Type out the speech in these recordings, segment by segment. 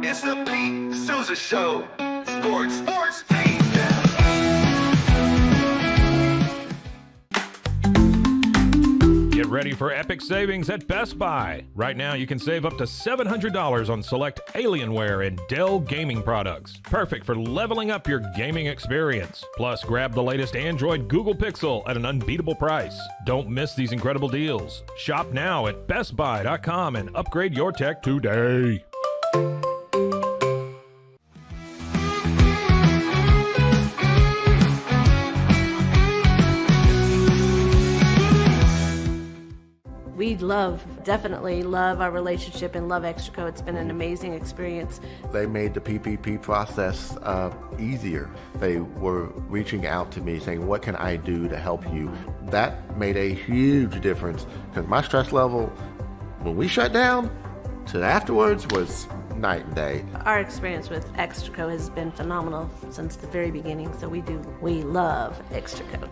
It's the Pete Sousa Show. Sports, Pete. Get ready for epic savings at Best Buy. Right now, you can save up to $700 on select Alienware and Dell gaming products. Perfect for leveling up your gaming experience. Plus, grab the latest Android Google Pixel at an unbeatable price. Don't miss these incredible deals. Shop now at bestbuy.com and upgrade your tech today. We definitely love our relationship and love Extraco. It's been an amazing experience. They made the PPP process easier. They were reaching out to me saying, what can I do to help you? That made a huge difference because my stress level, when we shut down, to afterwards was night and day. Our experience with Extraco has been phenomenal since the very beginning, so we love Extraco.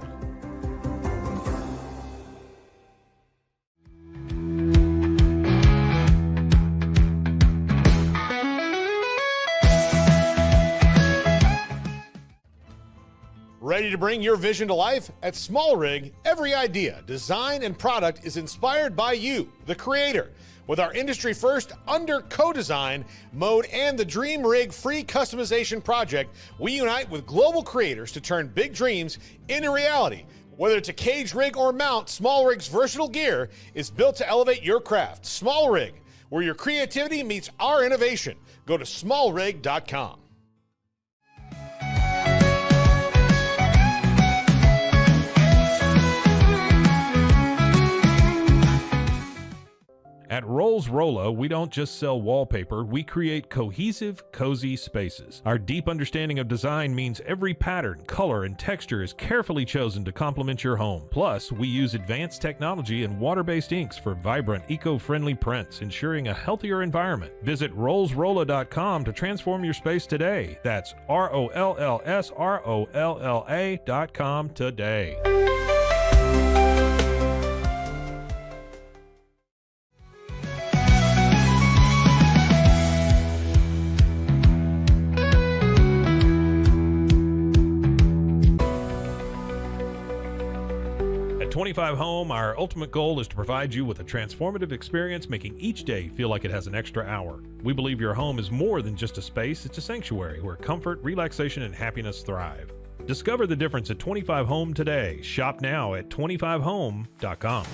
Ready to bring your vision to life? At Small Rig, every idea, design, and product is inspired by you, the creator. With our industry-first under co-design mode and the Dream Rig free customization project, we unite with global creators to turn big dreams into reality. Whether it's a cage rig or mount, Small Rig's versatile gear is built to elevate your craft. Small Rig, where your creativity meets our innovation. Go to smallrig.com. At Rolls Rolla, we don't just sell wallpaper, we create cohesive, cozy spaces. Our deep understanding of design means every pattern, color, and texture is carefully chosen to complement your home. Plus, we use advanced technology and water-based inks for vibrant, eco-friendly prints, ensuring a healthier environment. Visit rollsrolla.com to transform your space today. That's ROLLSROLLA.com today. At 25 Home, our ultimate goal is to provide you with a transformative experience, making each day feel like it has an extra hour. We believe your home is more than just a space, it's a sanctuary where comfort, relaxation, and happiness thrive. Discover the difference at 25 Home today. Shop now at 25home.com.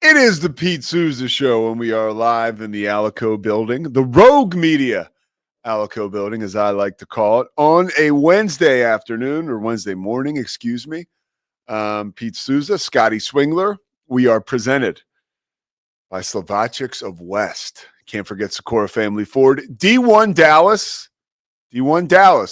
It is the Pete Sousa Show, and we are live in the Alico building, the Rogue Media Alico building, as I like to call it, on a Wednesday afternoon or Wednesday morning, excuse me. Pete Sousa, Scotty Swingler. We are presented by Slovacics of West. Can't forget Socorro Family Ford. D1 Dallas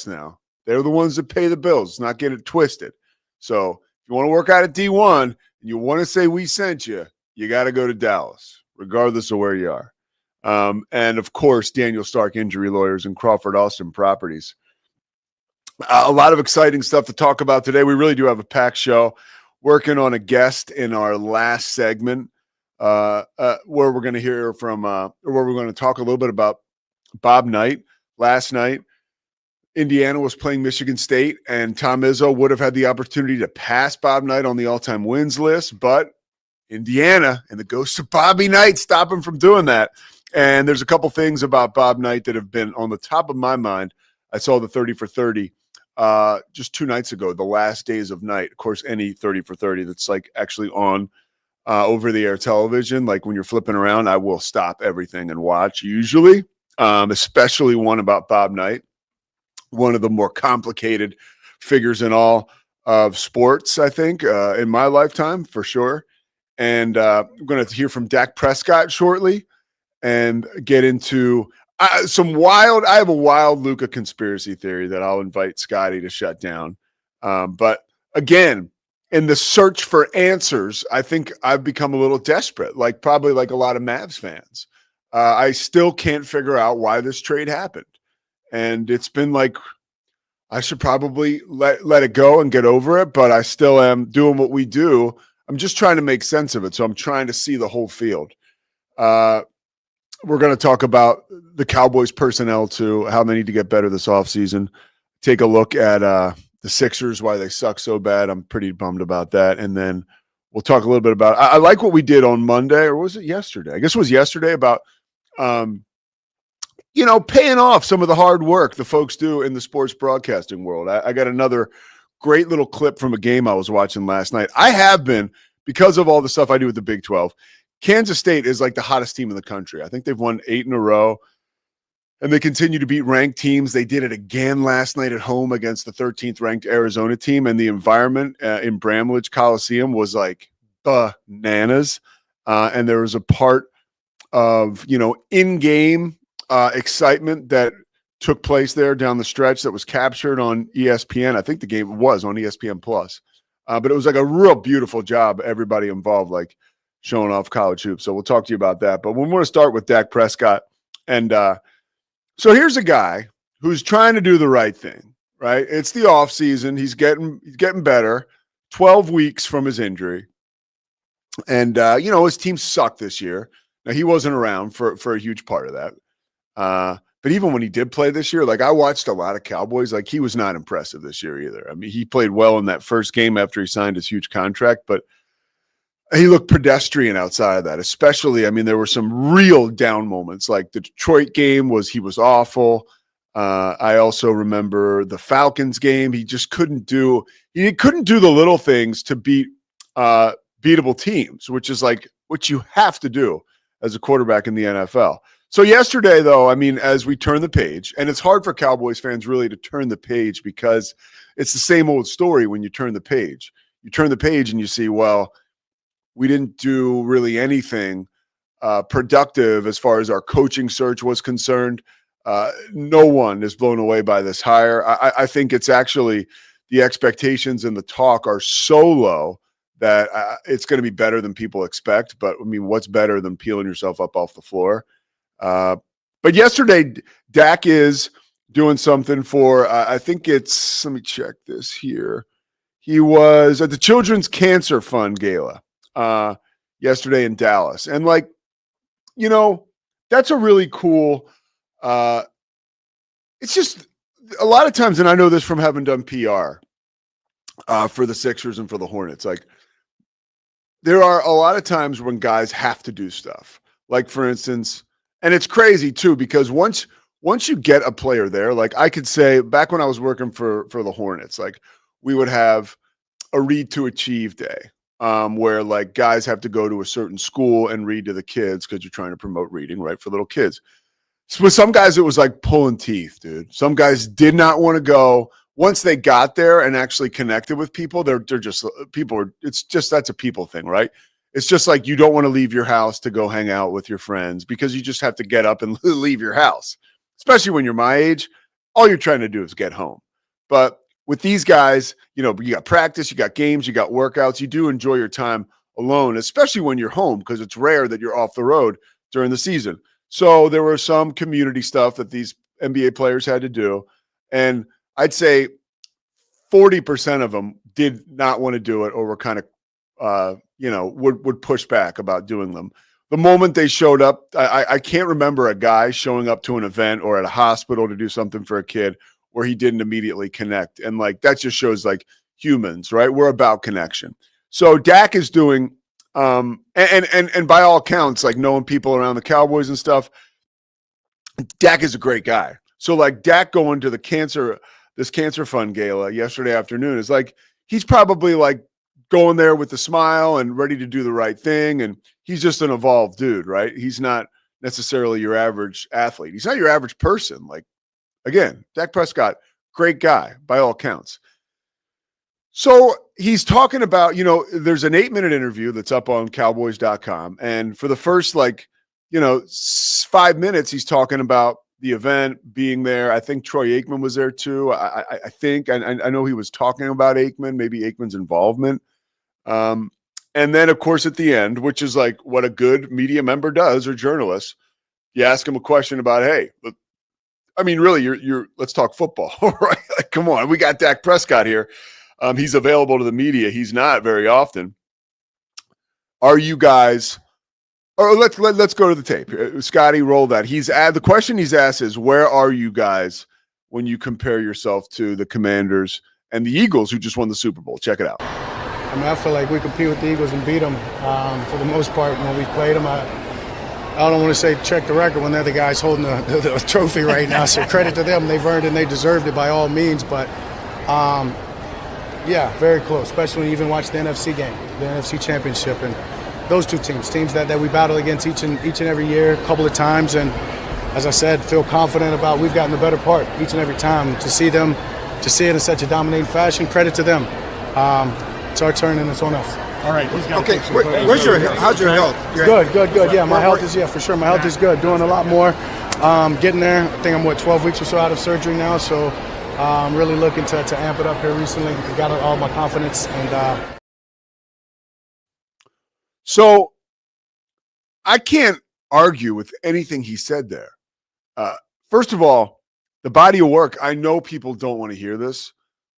now. They're the ones that pay the bills. Let's not get it twisted. So if you want to work out at D1 and you want to say we sent you, you got to go to Dallas, regardless of where you are. And, of course, Daniel Stark Injury Lawyers and Crawford Austin Properties. A lot of exciting stuff to talk about today. We really do have a packed show. Working on a guest in our last segment where we're going to hear from where we're going to talk a little bit about Bob Knight last night. Indiana was playing Michigan State, and Tom Izzo would have had the opportunity to pass Bob Knight on the all-time wins list, but Indiana and the ghost of Bobby Knight stop him from doing that. And there's a couple things about Bob Knight that have been on the top of my mind. I saw the 30 for 30 just 2 nights ago, the last days of night. Of course, any 30 for 30 that's like actually on over-the-air television, like when you're flipping around, I will stop everything and watch usually, especially one about Bob Knight, one of the more complicated figures in all of sports, I think, in my lifetime, for sure. And I'm going to hear from Dak Prescott shortly and get into I have a wild Luka conspiracy theory that I'll invite Scotty to shut down. But again, in the search for answers, I think I've become a little desperate, probably like a lot of Mavs fans. I still can't figure out why this trade happened. And it's been like, I should probably let it go and get over it, but I still am doing what we do. I'm just trying to make sense of it. So I'm trying to see the whole field. We're going to talk about the Cowboys personnel too, how they need to get better this offseason. Take a look at the Sixers, why they suck so bad. I'm pretty bummed about that. And then we'll talk a little bit about I like what we did on Monday, or was it yesterday? I guess it was yesterday, about paying off some of the hard work the folks do in the sports broadcasting world. I got another great little clip from a game I was watching last night. I have been, because of all the stuff I do with the Big 12, Kansas State is like the hottest team in the country. I think they've won 8 in a row, and they continue to beat ranked teams. They did it again last night at home against the 13th ranked Arizona team, and the environment in Bramlage Coliseum was like bananas. And there was a part of, in-game excitement that took place there down the stretch that was captured on ESPN. I think the game was on ESPN Plus, but it was like a real beautiful job. Everybody involved, like, showing off college hoops. So we'll talk to you about that. But we want to start with Dak Prescott. And so here's a guy who's trying to do the right thing, right? It's the offseason. He's getting better, 12 weeks from his injury. And, his team sucked this year. Now, he wasn't around for a huge part of that. But even when he did play this year, I watched a lot of Cowboys, he was not impressive this year either. I mean, he played well in that first game after he signed his huge contract, but he looked pedestrian outside of that, especially, there were some real down moments, like the Detroit game he was awful. I also remember the Falcons game. He just couldn't do the little things to beat beatable teams, which is like what you have to do as a quarterback in the NFL. So yesterday, though, as we turn the page, and it's hard for Cowboys fans really to turn the page because it's the same old story when you turn the page. You turn the page and you see, well, we didn't do really anything productive as far as our coaching search was concerned. No one is blown away by this hire. I think it's actually the expectations and the talk are so low that it's going to be better than people expect. But, what's better than peeling yourself up off the floor? But yesterday, Dak is doing something for, I think it's, let me check this here. He was at the Children's Cancer Fund Gala yesterday in Dallas. And that's a really cool, it's just a lot of times, and I know this from having done PR for the Sixers and for the Hornets, there are a lot of times when guys have to do stuff. Like, for instance, and it's crazy too, because once you get a player there, I could say back when I was working for the Hornets, we would have a read to achieve day. Where guys have to go to a certain school and read to the kids because you're trying to promote reading, right, for little kids. So with some guys, it was like pulling teeth, dude. Some guys did not want to go. Once they got there and actually connected with people, they're just people. It's just, that's a people thing, right? It's just like you don't want to leave your house to go hang out with your friends because you just have to get up and leave your house, especially when you're my age. All you're trying to do is get home. But with these guys, you got practice, you got games, you got workouts. You do enjoy your time alone, especially when you're home, because it's rare that you're off the road during the season. So there were some community stuff that these NBA players had to do. And I'd say 40% of them did not want to do it or were kind of, would push back about doing them. The moment they showed up, I can't remember a guy showing up to an event or at a hospital to do something for a kid where he didn't immediately connect. And like, that just shows like humans, right? We're about connection. So Dak is doing, and by all accounts, like knowing people around the Cowboys and stuff, Dak is a great guy. So like Dak going to this cancer fund gala yesterday afternoon is like, he's probably like going there with a smile and ready to do the right thing. And he's just an evolved dude, right? He's not necessarily your average athlete. He's not your average person. Like, again, Dak Prescott, great guy by all accounts. So he's talking about, there's an 8-minute interview that's up on cowboys.com. And for the first 5 minutes, he's talking about the event, being there. I think Troy Aikman was there too. I think, I know he was talking about Aikman, maybe Aikman's involvement. And then, of course, at the end, which is like what a good media member does or journalist, you ask him a question about, hey, I mean, really, let's talk football, right? Like, come on, we got Dak Prescott here. He's available to the media. He's not very often. Are you guys? Or let's go to the tape. Scotty, roll that. The question he's asked is, where are you guys when you compare yourself to the Commanders and the Eagles, who just won the Super Bowl? Check it out. I mean, I feel like we compete with the Eagles and beat them for the most part when we played them. I don't want to say check the record when they're the guys holding the trophy right now. So credit to them. They've earned it and they deserved it by all means. But, yeah, very close, especially when you even watch the NFC game, the NFC Championship. And those two teams that we battle against each and every year a couple of times. And as I said, feel confident about we've gotten the better part each and every time. To see it in such a dominating fashion, credit to them. It's our turn and it's on us. All right. Okay. How's your health? Good. Yeah, my health is for sure. My health is good. Doing a lot more. Getting there. I think I'm 12 weeks or so out of surgery now. So I'm really looking to amp it up here recently. Got all my confidence and. So I can't argue with anything he said there. First of all, the body of work. I know people don't want to hear this.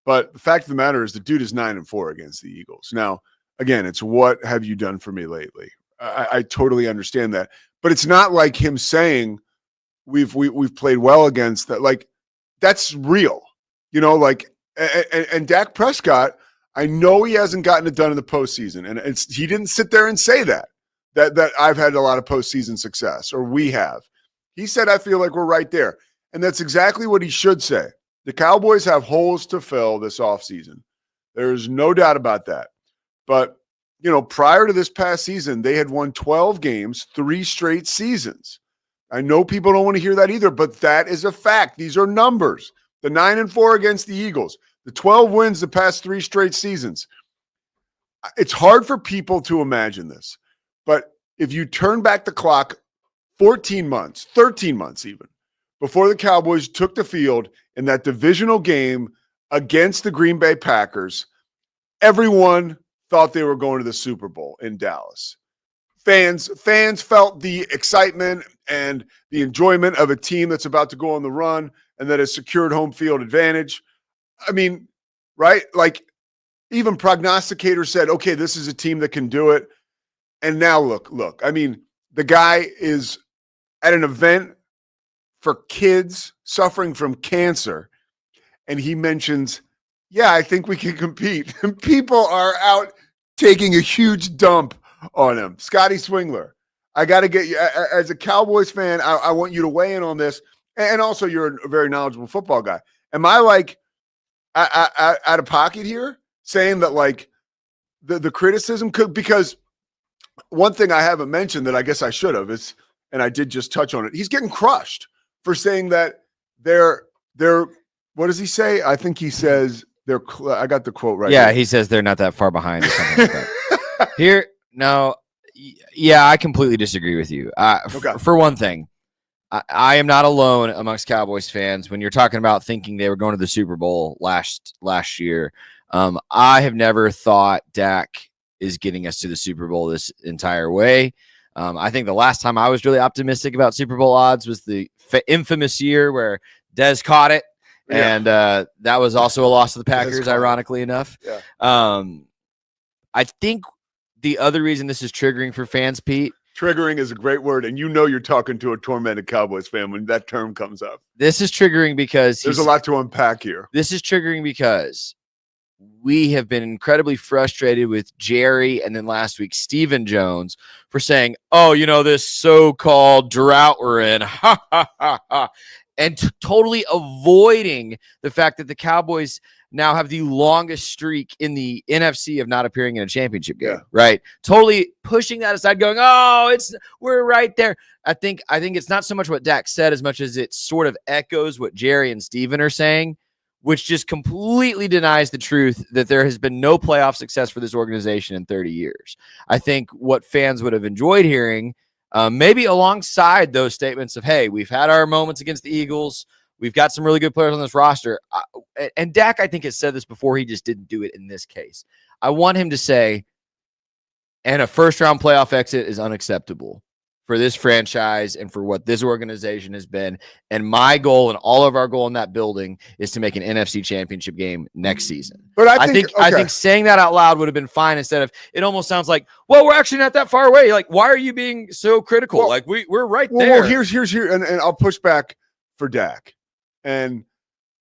But the fact of the matter is the dude is 9-4 against the Eagles. Now, again, it's what have you done for me lately? I totally understand that. But it's not like him saying we've played well against that. Like, that's real. And Dak Prescott, I know he hasn't gotten it done in the postseason. And he didn't sit there and say that I've had a lot of postseason success, or we have. He said, I feel like we're right there. And that's exactly what he should say. The Cowboys have holes to fill this offseason. There's no doubt about that. But, prior to this past season, they had won 12 games, 3 straight seasons. I know people don't want to hear that either, but that is a fact. These are numbers. The 9-4 against the Eagles, the 12 wins the past 3 straight seasons. It's hard for people to imagine this. But if you turn back the clock 14 months, 13 months even, before the Cowboys took the field in that divisional game against the Green Bay Packers, everyone thought they were going to the Super Bowl in Dallas. Fans felt the excitement and the enjoyment of a team that's about to go on the run and that has secured home field advantage. I mean, right? Like, even prognosticators said, okay, this is a team that can do it. And now look, I mean, the guy is at an event for kids suffering from cancer. And he mentions, yeah, I think we can compete. And people are out taking a huge dump on him. Scotty Swingler, I got to get you, as a Cowboys fan, I want you to weigh in on this. And also, you're a very knowledgeable football guy. Am I like out of pocket here saying that like the criticism could, because one thing I haven't mentioned that I guess I should have is, and I did just touch on it, he's getting crushed for saying that they're what does he say? I think he says I got the quote right. Yeah, here. he says they're not that far behind or something like that. Here, no, yeah, I completely disagree with you. Okay. For one thing, I am not alone amongst Cowboys fans when you're talking about thinking they were going to the Super Bowl last year. I have never thought Dak is getting us to the Super Bowl this entire way. I think the last time I was really optimistic about Super Bowl odds was the infamous year where Dez caught it. Yeah. And that was also a loss to the Packers, ironically enough. Yeah. I think the other reason this is triggering for fans, Pete, Triggering is a great word, and you're talking to a tormented Cowboys fan when that term comes up. This is triggering because there's a lot to unpack here. This is triggering because we have been incredibly frustrated with Jerry and then last week Stephen Jones for saying, oh, this so-called drought we're in, ha, ha, ha, ha, and totally avoiding the fact that the Cowboys now have the longest streak in the NFC of not appearing in a championship game, right? Totally pushing that aside, going, oh, we're right there. I think it's not so much what Dak said as much as it sort of echoes what Jerry and Steven are saying, which just completely denies the truth that there has been no playoff success for this organization in 30 years. I think what fans would have enjoyed hearing, maybe alongside those statements of, hey, we've had our moments against the Eagles, we've got some really good players on this roster. And Dak, I think, has said this before. He just didn't do it in this case. I want him to say, and a first-round playoff exit is unacceptable for this franchise and for what this organization has been. And my goal and all of our goal in that building is to make an NFC championship game next season. But I think saying that out loud would have been fine instead of it almost sounds like, well, we're actually not that far away. Like, why are you being so critical? Well, like we're right there. Well, here's here, and I'll push back for Dak. And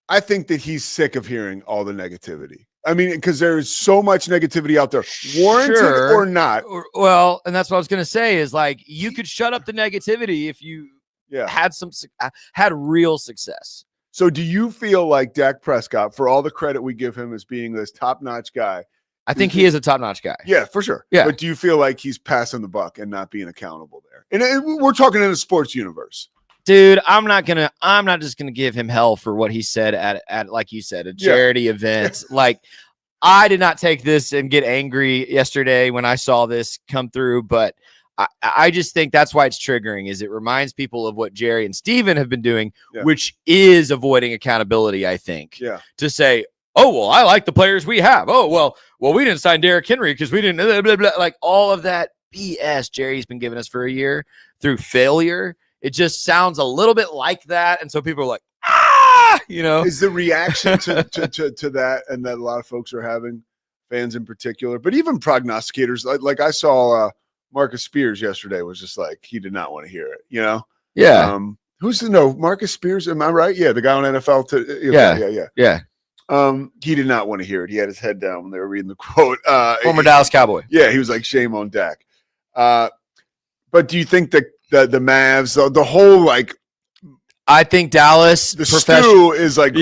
I think that he's sick of hearing all the negativity. I mean, because there's so much negativity out there, warranted or not. Well, and that's what I was going to say is like, you could shut up the negativity if you had real success. So do you feel like Dak Prescott, for all the credit we give him as being this top-notch guy? I think he is a top-notch guy. Yeah, for sure. Yeah. But do you feel like he's passing the buck and not being accountable there? And we're talking in a sports universe. Dude, I'm not just gonna give him hell for what he said at like you said, a charity event. Like, I did not take this and get angry yesterday when I saw this come through, but I just think that's why it's triggering, is it reminds people of what Jerry and Steven have been doing, which is avoiding accountability, I think. Yeah. To say, oh, well, I like the players we have. Oh, well, we didn't sign Derrick Henry because we didn't blah, blah, blah. Like all of that BS Jerry's been giving us for a year through failure. It just sounds a little bit like that. And so people are like, Is the reaction to that, and that a lot of folks are having, fans in particular, but even prognosticators, like I saw Marcus Spears yesterday was just like, he did not want to hear it, Yeah. Who's to know? Marcus Spears, am I right? Yeah, the guy on NFL. Yeah. He did not want to hear it. He had his head down when they were reading the quote. Former Dallas Cowboy. Yeah, he was like, shame on Dak. But do you think that the Mavs, the whole like, I think Dallas the stew is like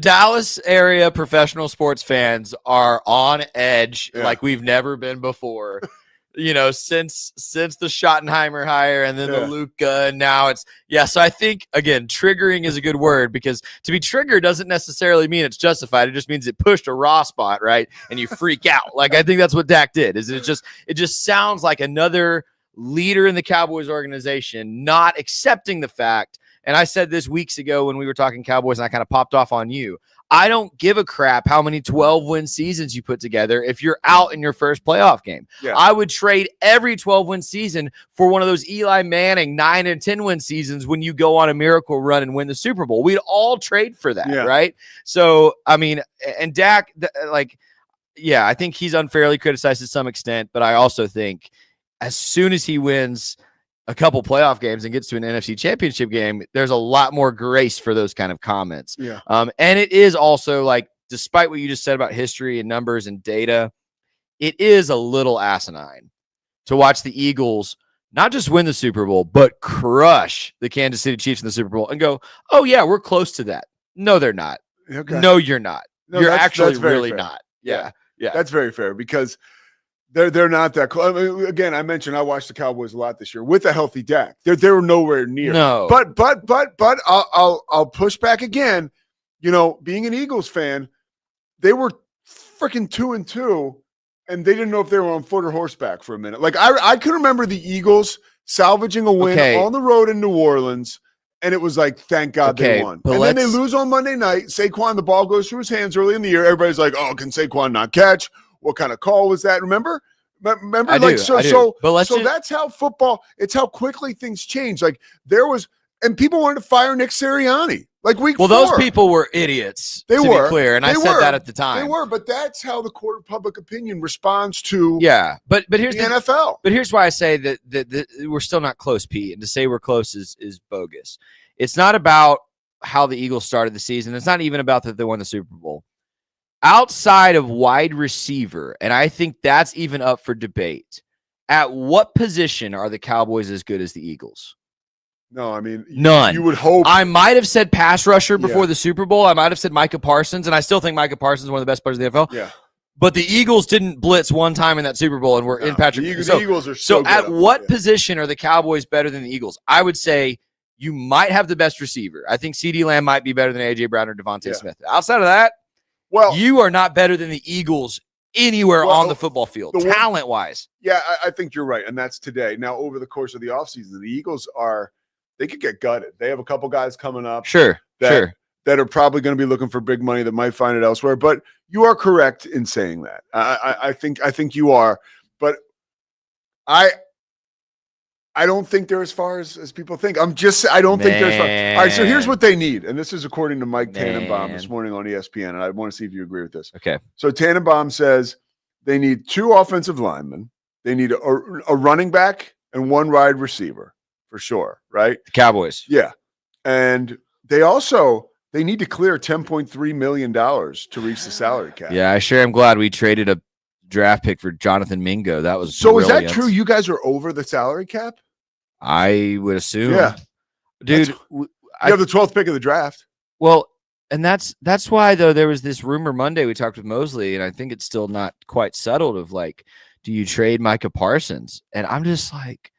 Dallas area professional sports fans are on edge like we've never been before. Since the Schottenheimer hire and then the Luka, and now it's So I think again, triggering is a good word, because to be triggered doesn't necessarily mean it's justified. It just means it pushed a raw spot, right? And you freak out. Like I think that's what Dak did. It just sounds like another leader in the Cowboys organization not accepting the fact. And I said this weeks ago when we were talking Cowboys, and I kind of popped off on you. I don't give a crap how many 12-win seasons you put together if you're out in your first playoff game. Yeah. I would trade every 12-win season for one of those Eli Manning 9 and 10-win seasons when you go on a miracle run and win the Super Bowl. We'd all trade for that, right? So, I mean, and Dak, I think he's unfairly criticized to some extent, but I also think as soon as he wins a couple playoff games and gets to an NFC championship game, there's a lot more grace for those kind of comments. Yeah. And it is also like, despite what you just said about history and numbers and data, it is a little asinine to watch the Eagles not just win the Super Bowl, but crush the Kansas City Chiefs in the Super Bowl and go, oh yeah, we're close to that. No, they're not. Okay. No, you're not. No, you're actually really fair. not. Yeah. That's very fair, because they're not that close. I mean, again, I mentioned I watched the Cowboys a lot this year with a healthy Dak. They were nowhere near. No. But I'll push back again. Being an Eagles fan, they were freaking 2-2, and they didn't know if they were on foot or horseback for a minute. Like I can remember the Eagles salvaging a win on the road in New Orleans, and it was like, thank God they won. And then they lose on Monday night. Saquon, the ball goes through his hands early in the year. Everybody's like, oh, can Saquon not catch? What kind of call was that? Remember? I do. So that's how football, it's how quickly things change. Like and people wanted to fire Nick Sirianni. Like week Well, 4. those people were idiots. They to were. be clear, and I said that at the time. They were, but that's how the court of public opinion responds to but here's the NFL. But here's why I say that we're still not close, Pete. And to say we're close is bogus. It's not about how the Eagles started the season. It's not even about that they won the Super Bowl. Outside of wide receiver, and I think that's even up for debate, at what position are the Cowboys as good as the Eagles? No, I mean, none. You would hope. I might have said pass rusher before the Super Bowl. I might have said Micah Parsons, and I still think Micah Parsons is one of the best players in the NFL. Yeah. But the Eagles didn't blitz one time in that Super Bowl, and we're in Patrick. The Eagles are so good at what position are the Cowboys better than the Eagles? I would say you might have the best receiver. I think CeeDee Lamb might be better than A.J. Brown or Devontae Smith. Outside of that, you are not better than the Eagles anywhere on the football field, talent-wise. Yeah, I think you're right, and that's today. Now, over the course of the offseason, the Eagles they could get gutted. They have a couple guys coming up. That are probably going to be looking for big money that might find it elsewhere. But you are correct in saying that. I think you are. But I don't think they're as far as people think. I don't think they're as far. All right, so here's what they need. And this is according to Mike Tannenbaum this morning on ESPN. And I want to see if you agree with this. Okay. So Tannenbaum says they need 2 offensive linemen. They need a running back and 1 wide receiver for sure, right? The Cowboys. Yeah. And they need to clear $10.3 million to reach the salary cap. Yeah, I sure am glad we traded a draft pick for Jonathan Mingo. That was so brilliant. Is that true? You guys are over the salary cap? I would assume. Yeah. Dude, you have the 12th pick of the draft. Well, and that's why, though, there was this rumor Monday we talked with Mosley, and I think it's still not quite settled of like, do you trade Micah Parsons? And I'm just like,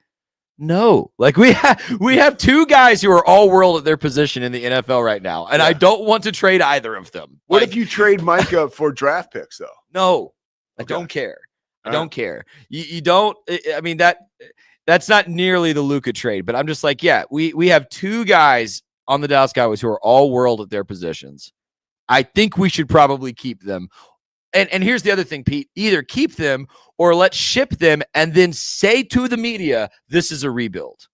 no, like we have 2 guys who are all world at their position in the NFL right now, and I don't want to trade either of them. What if you trade Micah for draft picks, though? No, I don't care. I don't care. You don't. I mean that's not nearly the Luka trade, but I'm just like, yeah, we have 2 guys on the Dallas Cowboys who are all world at their positions. I think we should probably keep them. And here's the other thing, Pete. Either keep them or let's ship them and then say to the media, this is a rebuild.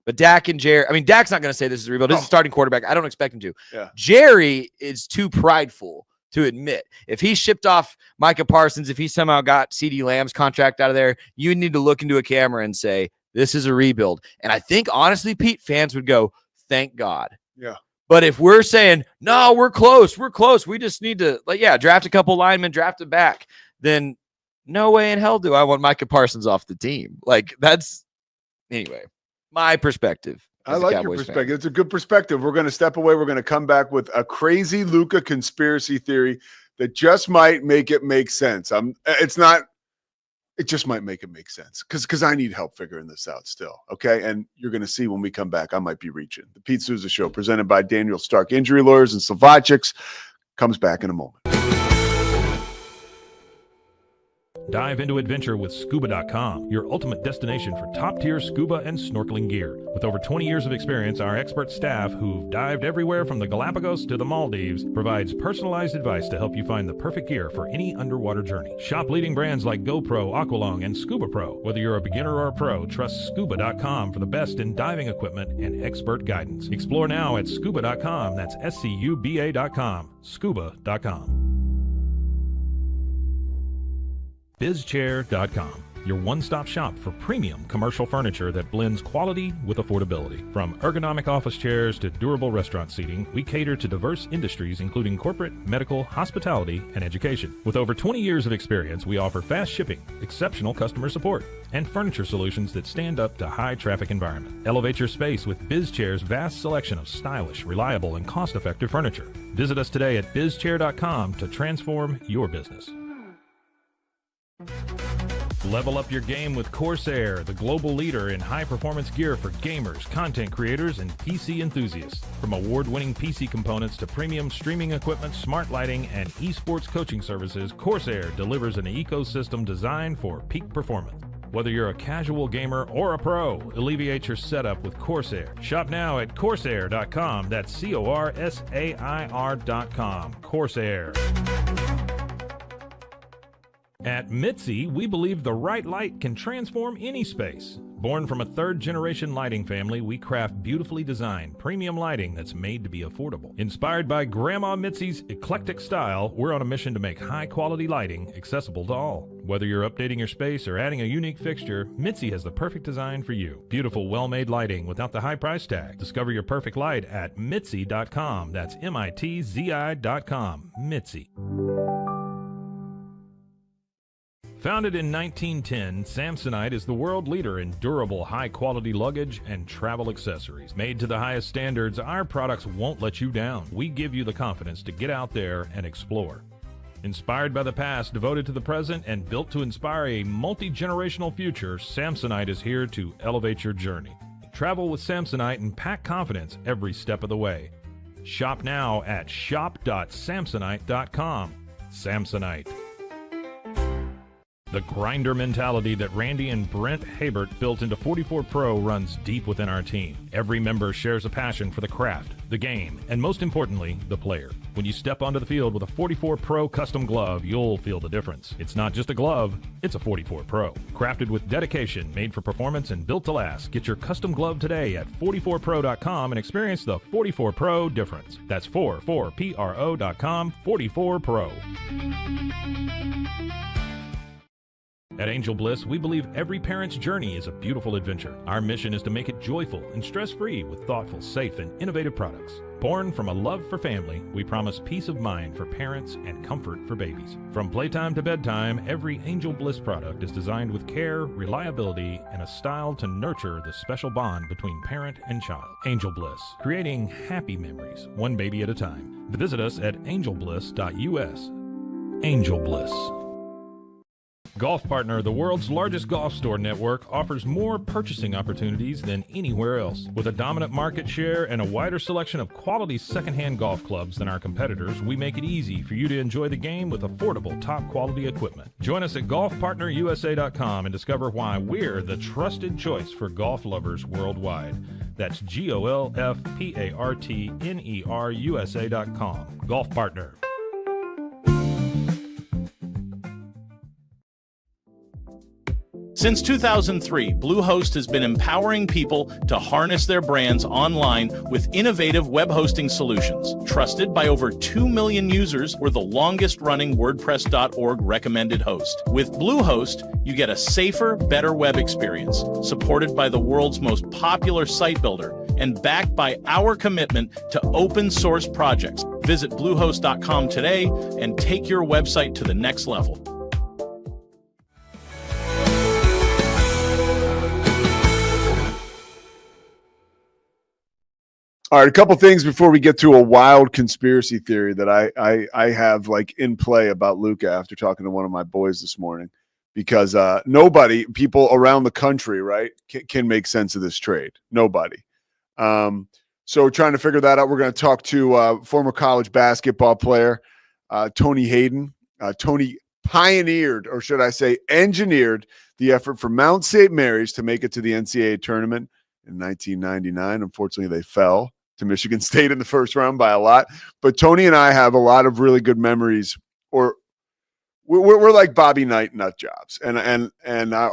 But Dak and Jerry, I mean, Dak's not going to say this is a rebuild. This is a starting quarterback. I don't expect him to. Yeah. Jerry is too prideful to admit. If he shipped off Micah Parsons, if he somehow got CeeDee Lamb's contract out of there, you need to look into a camera and say, this is a rebuild. And I think, honestly, Pete, fans would go, thank God. Yeah. But if we're saying, no, we're close, we just need to, draft a couple linemen, draft a back, then no way in hell do I want Micah Parsons off the team. Anyway, my perspective. I like your perspective. It's a good perspective. We're going to step away. We're going to come back with a crazy Luka conspiracy theory that just might make it make sense. It just might make it make sense because I need help figuring this out still. Okay. And you're going to see when we come back, I might be reaching. The Pete Sousa Show, presented by Daniel Stark Injury Lawyers and Slovacics, comes back in a moment. Dive into adventure with Scuba.com, your ultimate destination for top-tier scuba and snorkeling gear. With over 20 years of experience, our expert staff, who've dived everywhere from the Galapagos to the Maldives, provides personalized advice to help you find the perfect gear for any underwater journey. Shop leading brands like GoPro, Aqualung, and Scuba Pro. Whether you're a beginner or a pro, trust Scuba.com for the best in diving equipment and expert guidance. Explore now at Scuba.com. That's SCUBA.com. Scuba.com. BizChair.com, your one-stop shop for premium commercial furniture that blends quality with affordability. From ergonomic office chairs to durable restaurant seating, we cater to diverse industries including corporate, medical, hospitality, and education. With over 20 years of experience, we offer fast shipping, exceptional customer support, and furniture solutions that stand up to high-traffic environment. Elevate your space with BizChair's vast selection of stylish, reliable, and cost-effective furniture. Visit us today at BizChair.com to transform your business. Level up your game with Corsair, the global leader in high-performance gear for gamers, content creators, and PC enthusiasts. From award-winning PC components to premium streaming equipment, smart lighting, and esports coaching services, Corsair delivers an ecosystem designed for peak performance. Whether you're a casual gamer or a pro, alleviate your setup with Corsair. Shop now at Corsair.com. That's Corsair.com. Corsair. At Mitzi, we believe the right light can transform any space. Born from a third-generation lighting family, we craft beautifully designed, premium lighting that's made to be affordable. Inspired by Grandma Mitzi's eclectic style, we're on a mission to make high-quality lighting accessible to all. Whether you're updating your space or adding a unique fixture, Mitzi has the perfect design for you. Beautiful, well-made lighting without the high price tag. Discover your perfect light at Mitzi.com. That's MITZI.com. Mitzi. Founded in 1910, Samsonite is the world leader in durable, high-quality luggage and travel accessories. Made to the highest standards, our products won't let you down. We give you the confidence to get out there and explore. Inspired by the past, devoted to the present, and built to inspire a multi-generational future, Samsonite is here to elevate your journey. Travel with Samsonite and pack confidence every step of the way. Shop now at shop.samsonite.com. Samsonite. The grinder mentality that Randy and Brent Habert built into 44 Pro runs deep within our team. Every member shares a passion for the craft, the game, and most importantly, the player. When you step onto the field with a 44 Pro custom glove, you'll feel the difference. It's not just a glove, it's a 44 Pro. Crafted with dedication, made for performance, and built to last. Get your custom glove today at 44pro.com and experience the 44 Pro difference. That's 44pro.com, 44 Pro. At Angel Bliss, we believe every parent's journey is a beautiful adventure. Our mission is to make it joyful and stress-free with thoughtful, safe, and innovative products. Born from a love for family, we promise peace of mind for parents and comfort for babies. From playtime to bedtime, every Angel Bliss product is designed with care, reliability, and a style to nurture the special bond between parent and child. Angel Bliss, creating happy memories, one baby at a time. Visit us at angelbliss.us. Angel Bliss. Golf Partner, the world's largest golf store network, offers more purchasing opportunities than anywhere else. With a dominant market share and a wider selection of quality secondhand golf clubs than our competitors, we make it easy for you to enjoy the game with affordable, top-quality equipment. Join us at golfpartnerusa.com and discover why we're the trusted choice for golf lovers worldwide. That's GOLFPARTNERUSA.com. Golf Partner. Since 2003, Bluehost has been empowering people to harness their brands online with innovative web hosting solutions. Trusted by over 2 million users, we're the longest-running WordPress.org recommended host. With Bluehost, you get a safer, better web experience, supported by the world's most popular site builder, and backed by our commitment to open source projects. Visit Bluehost.com today and take your website to the next level. All right, a couple things before we get to a wild conspiracy theory that I have like in play about Luka after talking to one of my boys this morning, because people around the country, right, can make sense of this trade. Nobody. So trying to figure that out. We're going to talk to former college basketball player Tony Hayden. Tony pioneered, or should I say engineered, the effort for Mount St. Mary's to make it to the NCAA tournament in 1999. Unfortunately, they fell to Michigan State in the first round by a lot. But Tony and I have a lot of really good memories, or we're like Bobby Knight nut jobs. And I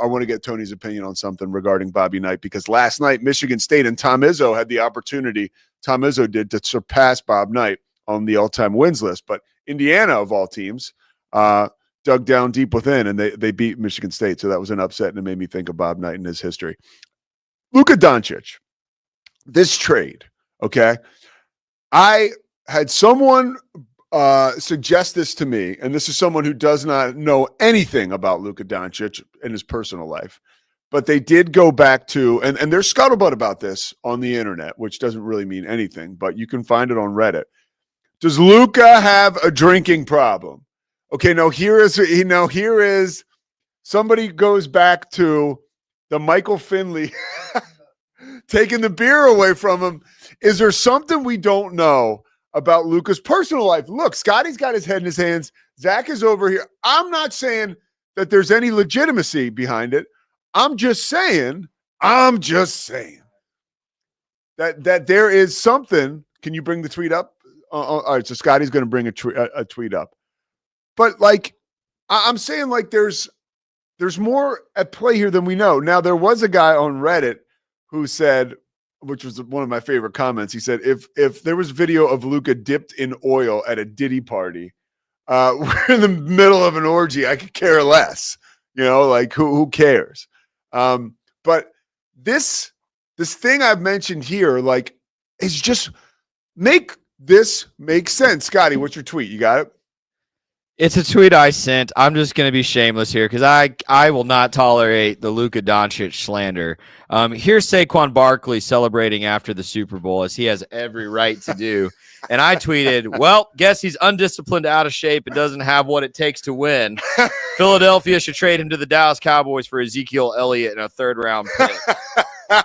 want to get Tony's opinion on something regarding Bobby Knight, because last night Michigan State and Tom Izzo had the opportunity, Tom Izzo did, to surpass Bob Knight on the all-time wins list. But Indiana, of all teams, dug down deep within, and they beat Michigan State. So that was an upset, and it made me think of Bob Knight and his history. Luka Doncic, this trade, okay? I had someone suggest this to me, and this is someone who does not know anything about Luka Doncic in his personal life, but they did go back to, and there's scuttlebutt about this on the internet, which doesn't really mean anything, but you can find it on Reddit. Does Luka have a drinking problem? Okay, here is somebody goes back to the Michael Finley taking the beer away from him. Is there something we don't know about Luka's personal life? Look, Scotty's got his head in his hands. Zach is over here. I'm not saying that there's any legitimacy behind it. I'm just saying that there is something. Can you bring the tweet up? All right, so Scotty's going to bring a tweet up. But I'm saying there's there's more at play here than we know. Now, there was a guy on Reddit who said, which was one of my favorite comments. He said, if there was video of Luka dipped in oil at a Diddy party, we're in the middle of an orgy, I could care less. Like who cares? But this thing I've mentioned here, like, is just make sense. Scotty, what's your tweet? You got it? It's a tweet I sent. I'm just going to be shameless here because I will not tolerate the Luka Doncic slander. Here's Saquon Barkley celebrating after the Super Bowl, as he has every right to do. And I tweeted, well, guess he's undisciplined, out of shape, and doesn't have what it takes to win. Philadelphia should trade him to the Dallas Cowboys for Ezekiel Elliott and a third-round pick.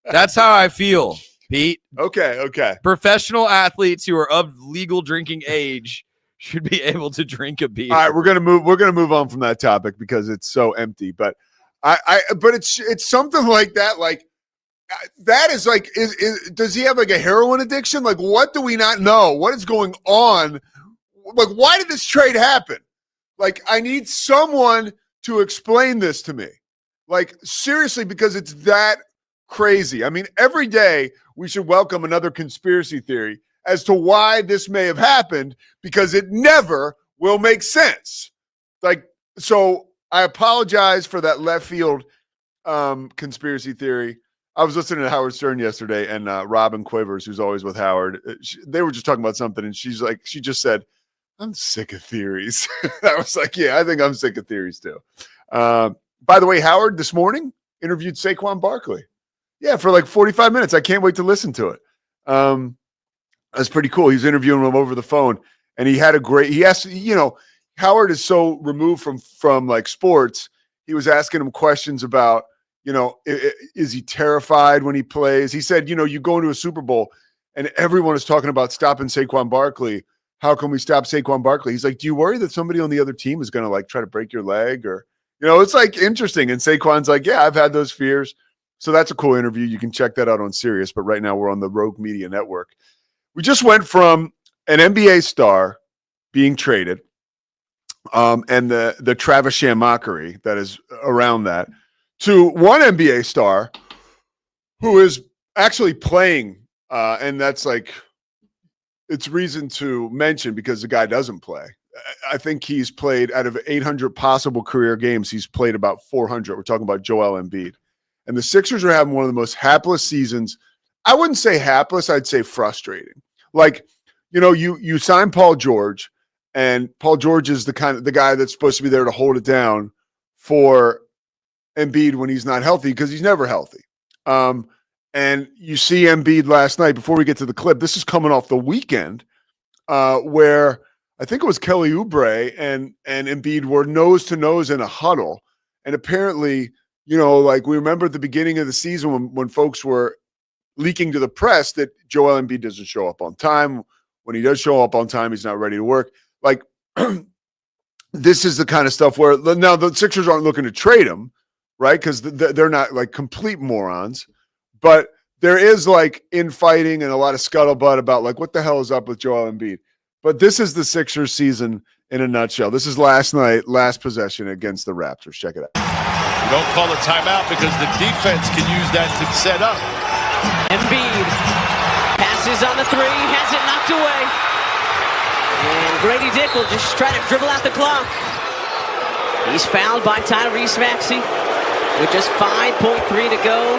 That's how I feel, Pete. Okay. Professional athletes who are of legal drinking age should be able to drink a beer. All right, we're gonna move on from that topic because it's so empty. But but it's something like that. Like that is like, does he have like a heroin addiction? Like, what do we not know? What is going on? Like, why did this trade happen? Like, I need someone to explain this to me. Like, seriously, because it's that crazy. I mean, every day we should welcome another conspiracy theory as to why this may have happened, because it never will make sense. Like, so I apologize for that left field conspiracy theory. I was listening to Howard Stern yesterday, and Robin Quivers, who's always with Howard, they were just talking about something, and she just said, I'm sick of theories. I was like, yeah, I think I'm sick of theories too. By the way, Howard this morning interviewed Saquon Barkley. Yeah, for like 45 minutes. I can't wait to listen to it. That's pretty cool. He's interviewing him over the phone, and he asked, Howard is so removed from like sports. He was asking him questions about, is he terrified when he plays? He said, you go into a Super Bowl and everyone is talking about stopping Saquon Barkley. How can we stop Saquon Barkley? He's like, do you worry that somebody on the other team is going to like try to break your leg? Or, it's like interesting. And Saquon's like, yeah, I've had those fears. So that's a cool interview. You can check that out on Sirius. But right now we're on the Rogue Media Network. We just went from an NBA star being traded and the Travis Sham mockery that is around that to one NBA star who is actually playing. And that's like, it's reason to mention because the guy doesn't play. I think he's played out of 800 possible career games. He's played about 400. We're talking about Joel Embiid. And the Sixers are having one of the most hapless seasons. I wouldn't say hapless. I'd say frustrating. Like, you sign Paul George, and Paul George is the guy that's supposed to be there to hold it down for Embiid when he's not healthy, because he's never healthy. And you see Embiid last night, before we get to the clip, this is coming off the weekend where I think it was Kelly Oubre and Embiid were nose to nose in a huddle. And apparently, like we remember at the beginning of the season when folks were leaking to the press that Joel Embiid doesn't show up on time. When he does show up on time, he's not ready to work. Like, this is the kind of stuff where now the Sixers aren't looking to trade him, right? Because they're not like complete morons. But there is like infighting and a lot of scuttlebutt about like what the hell is up with Joel Embiid. But this is the Sixers season in a nutshell. This is last night, last possession against the Raptors. Check it out. You don't call a timeout because the defense can use that to set up. Embiid passes on the three, has it knocked away. And Grady Dick will just try to dribble out the clock. He's fouled by Tyrese Maxey with just 5.3 to go.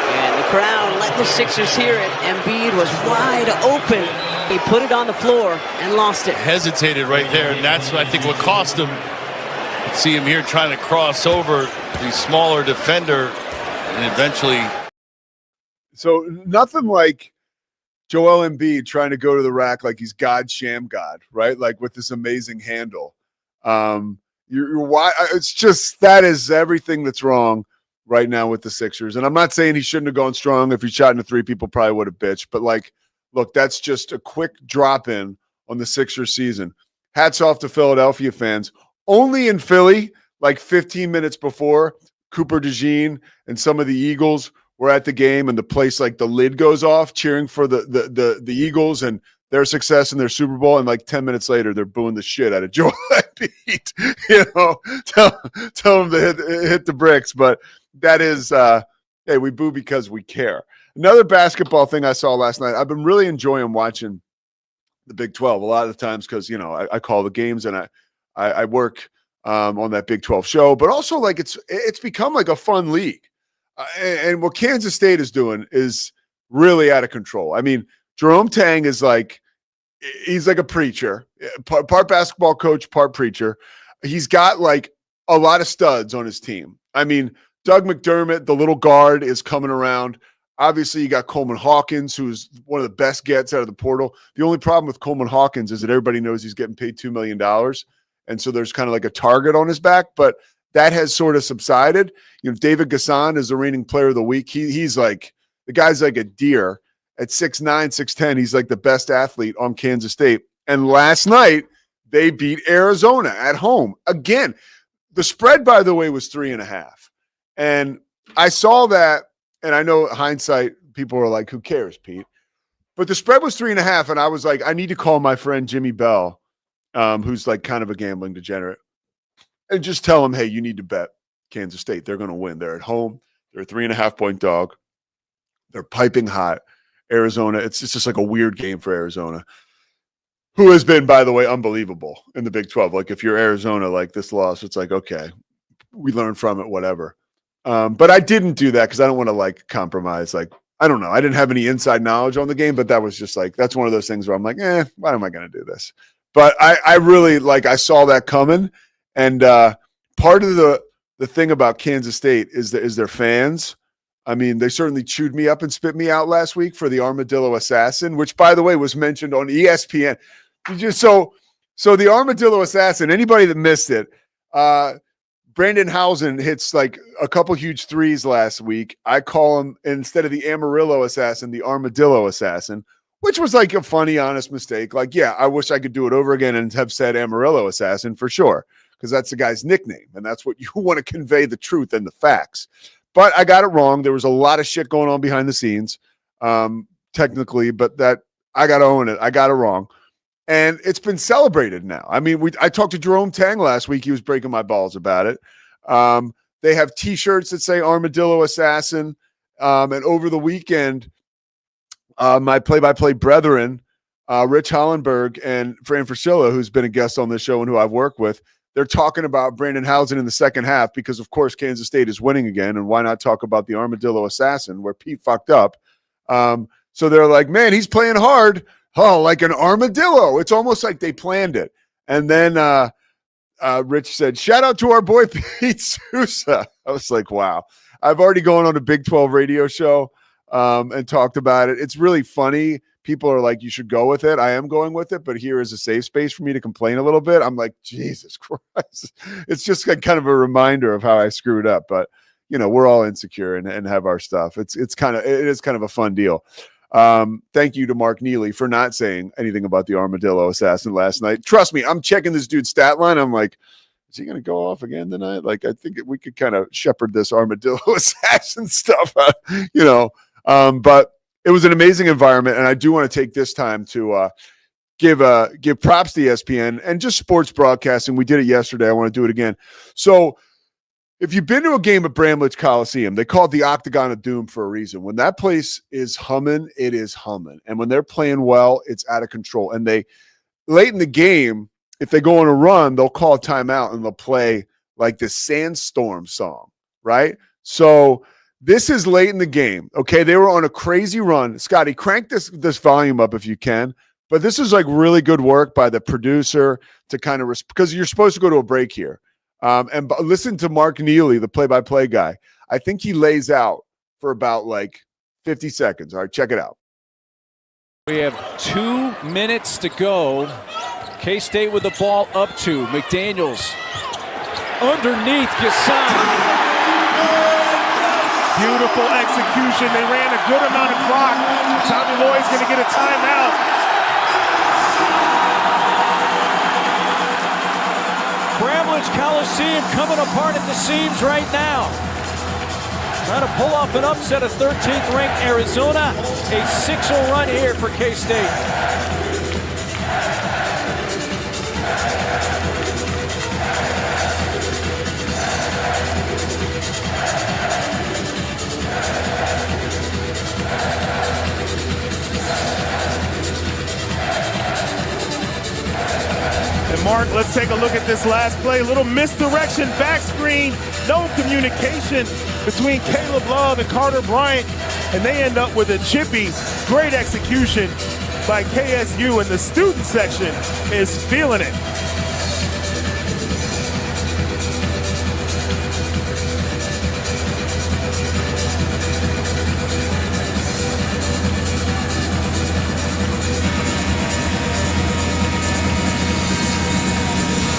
And the crowd letting the Sixers hear it. Embiid was wide open. He put it on the floor and lost it. Hesitated right there, and that's, I think, what cost him. See him here trying to cross over the smaller defender, and eventually. So nothing like Joel Embiid trying to go to the rack like he's God Sham God, right? Like with this amazing handle. It's just, that is everything that's wrong right now with the Sixers. And I'm not saying he shouldn't have gone strong. If he shot into three, people probably would have bitched. But like, look, that's just a quick drop in on the Sixers season. Hats off to Philadelphia fans. Only in Philly, like 15 minutes before, Cooper DeJean and some of the Eagles were at the game, and the place, like the lid goes off cheering for the Eagles, and their success in their Super Bowl, and like 10 minutes later, they're booing the shit out of Joel Embiid. Tell them to hit the bricks. But that is, hey, we boo because we care. Another basketball thing I saw last night, I've been really enjoying watching the Big 12 a lot of the times because, I call the games and I work on that Big 12 show, but also like it's become like a fun league. And what Kansas State is doing is really out of control. I mean, Jerome Tang is he's like a preacher, part basketball coach, part preacher. He's got like a lot of studs on his team. I mean, Doug McDermott, the little guard, is coming around. Obviously, you got Coleman Hawkins, who's one of the best gets out of the portal. The only problem with Coleman Hawkins is that everybody knows he's getting paid $2 million. And so there's kind of like a target on his back, but that has sort of subsided. David Gasson is the reigning player of the week. He's like, the guy's like a deer at 6'9", 6'10". He's like the best athlete on Kansas State. And last night, they beat Arizona at home. Again, the spread, by the way, was 3.5. And I saw that, and I know hindsight, people were like, who cares, Pete? But the spread was 3.5, and I was like, I need to call my friend Jimmy Bell, who's like kind of a gambling degenerate, and just tell him, hey, you need to bet Kansas State. They're going to win. They're at home. They're a 3.5-point dog. They're piping hot. Arizona, it's just like a weird game for Arizona, who has been, by the way, unbelievable in the Big 12. Like if you're Arizona, like this loss, it's like, okay, we learned from it, whatever. But I didn't do that because I don't want to like compromise. Like, I don't know. I didn't have any inside knowledge on the game, but that was just like, that's one of those things where I'm like, why am I going to do this? But I really I saw that coming. And part of the thing about Kansas State is their fans. I mean, they certainly chewed me up and spit me out last week for the Armadillo Assassin, which, by the way, was mentioned on ESPN. So the Armadillo Assassin, anybody that missed it, Brandon Housen hits like a couple huge threes last week. I call him, instead of the Amarillo Assassin, the Armadillo Assassin, which was like a funny, honest mistake. Like, yeah, I wish I could do it over again and have said Amarillo Assassin for sure, because that's the guy's nickname, and that's what you want to convey, the truth and the facts. But I got it wrong. There was a lot of shit going on behind the scenes, technically, but that I got to own it. I got it wrong. And it's been celebrated now. I mean, I talked to Jerome Tang last week. He was breaking my balls about it. They have T-shirts that say Armadillo Assassin. And over the weekend, my play-by-play brethren, Rich Hollenberg and Fran Fraschilla, who's been a guest on this show and who I've worked with, they're talking about Brandon Housen in the second half because, of course, Kansas State is winning again. And why not talk about the Armadillo Assassin where Pete fucked up? So they're like, man, he's playing hard. Oh, like an armadillo. It's almost like they planned it. And then Rich said, shout out to our boy Pete Sousa. I was like, wow. I've already gone on a Big 12 radio show and talked about it. It's really funny. People are like, you should go with it. I am going with it, but here is a safe space for me to complain a little bit. I'm like, Jesus Christ. It's just like kind of a reminder of how I screwed up. But, we're all insecure and have our stuff. It is kind of a fun deal. Thank you to Mark Neely for not saying anything about the Armadillo Assassin last night. Trust me, I'm checking this dude's stat line. I'm like, is he going to go off again tonight? Like, I think we could kind of shepherd this Armadillo Assassin stuff, but it was an amazing environment. And I do want to take this time to give props to ESPN and just sports broadcasting. We did it yesterday. I want to do it again. So if you've been to a game at Bramlage Coliseum, they call it the Octagon of Doom for a reason. When that place is humming, it is humming. And when they're playing well, it's out of control. And they, late in the game, if they go on a run, they'll call a timeout and they'll play like this Sandstorm song, right? So this is late in the game, okay? They were on a crazy run. Scotty, crank this volume up if you can. But this is like really good work by the producer to kind of because you're supposed to go to a break here. And listen to Mark Neely, the play-by-play guy. I think he lays out for about like 50 seconds. All right, check it out. We have 2 minutes to go. K-State with the ball up to McDaniels. Underneath Gasson. Beautiful execution. They ran a good amount of clock. Tommy Lloyd's going to get a timeout. Bramlage Coliseum coming apart at the seams right now. Trying to pull off an upset of 13th ranked Arizona. A 6-0 run here for K-State. Let's take a look at this last play. A little misdirection, back screen, no communication between Caleb Love and Carter Bryant, and they end up with a chippy. Great execution by KSU, and the student section is feeling it.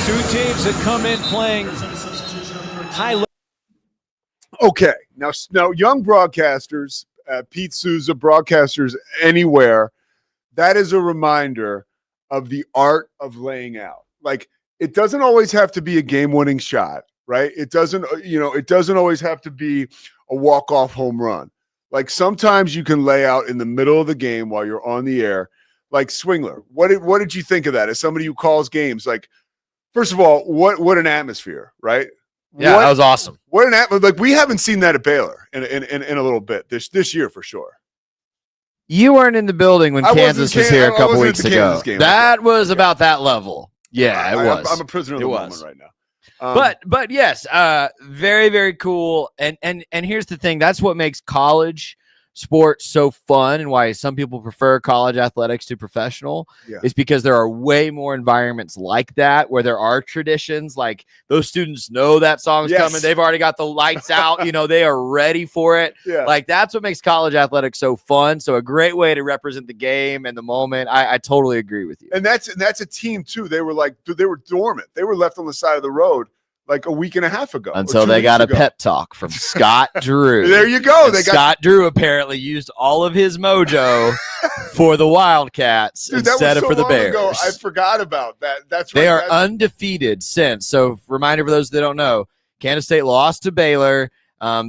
Two teams that come in playing high level. Okay, now young broadcasters, Pete Sousa, broadcasters anywhere, that is a reminder of the art of laying out. Like, it doesn't always have to be a game-winning shot, right? It doesn't always have to be a walk-off home run. Like, sometimes you can lay out in the middle of the game while you're on the air. Like, Swingler, what did you think of that? As somebody who calls games, like, first of all, what an atmosphere, right? Yeah, that was awesome. What an atmosphere! Like, we haven't seen that at Baylor in a little bit this year for sure. You weren't in the building when Kansas was here a couple weeks ago. That was about that level. Yeah, it was. I'm a prisoner of the moment right now. But yes, very, very cool. And here's the thing. That's what makes college sports so fun, and why some people prefer college athletics to professional is because there are way more environments like that where there are traditions. Like, those students know that song's coming. They've already got the lights out. They are ready for it. Yeah. Like, that's what makes college athletics so fun. So a great way to represent the game and the moment. I totally agree with you. And that's a team too. They were dormant. They were left on the side of the road like a week and a half ago. Until they got a pep talk from Scott Drew. There you go. Scott Drew apparently used all of his mojo for the Wildcats instead of for the Bears. Ago, I forgot about that. That's right. They are undefeated since. So, reminder for those that don't know, Kansas State lost to Baylor.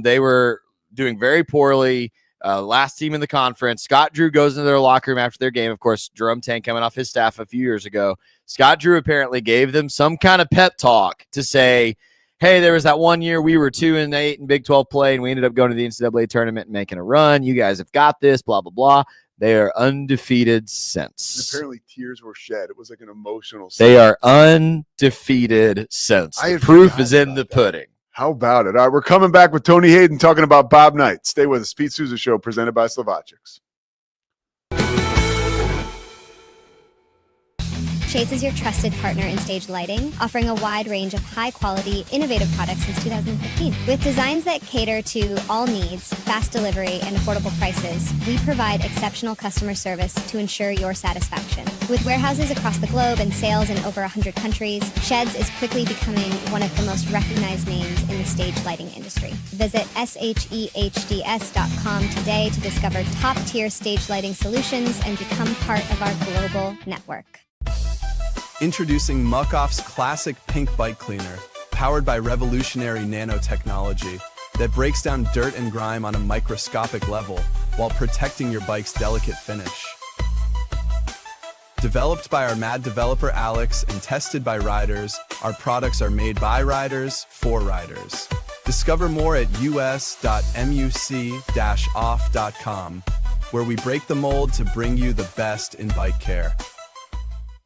They were doing very poorly. Last team in the conference. Scott Drew goes into their locker room after their game. Of course, Jerome Tang coming off his staff a few years ago. Scott Drew apparently gave them some kind of pep talk to say, hey, there was that one year we were 2-8 in Big 12 play, and we ended up going to the NCAA tournament and making a run. You guys have got this, blah, blah, blah. They are undefeated since. And apparently tears were shed. It was like an emotional They are undefeated since. The proof is in the pudding. How about it? All right, we're coming back with Tony Hayden talking about Bob Knight. Stay with us. Pete Sousa Show presented by Slovacics. Shades is your trusted partner in stage lighting, offering a wide range of high-quality, innovative products since 2015. With designs that cater to all needs, fast delivery, and affordable prices, we provide exceptional customer service to ensure your satisfaction. With warehouses across the globe and sales in over 100 countries, Sheds is quickly becoming one of the most recognized names in the stage lighting industry. Visit shehds.com today to discover top-tier stage lighting solutions and become part of our global network. Introducing Muck-Off's classic pink bike cleaner, powered by revolutionary nanotechnology that breaks down dirt and grime on a microscopic level while protecting your bike's delicate finish. Developed by our mad developer Alex and tested by riders, our products are made by riders for riders. Discover more at us.muc-off.com, where we break the mold to bring you the best in bike care.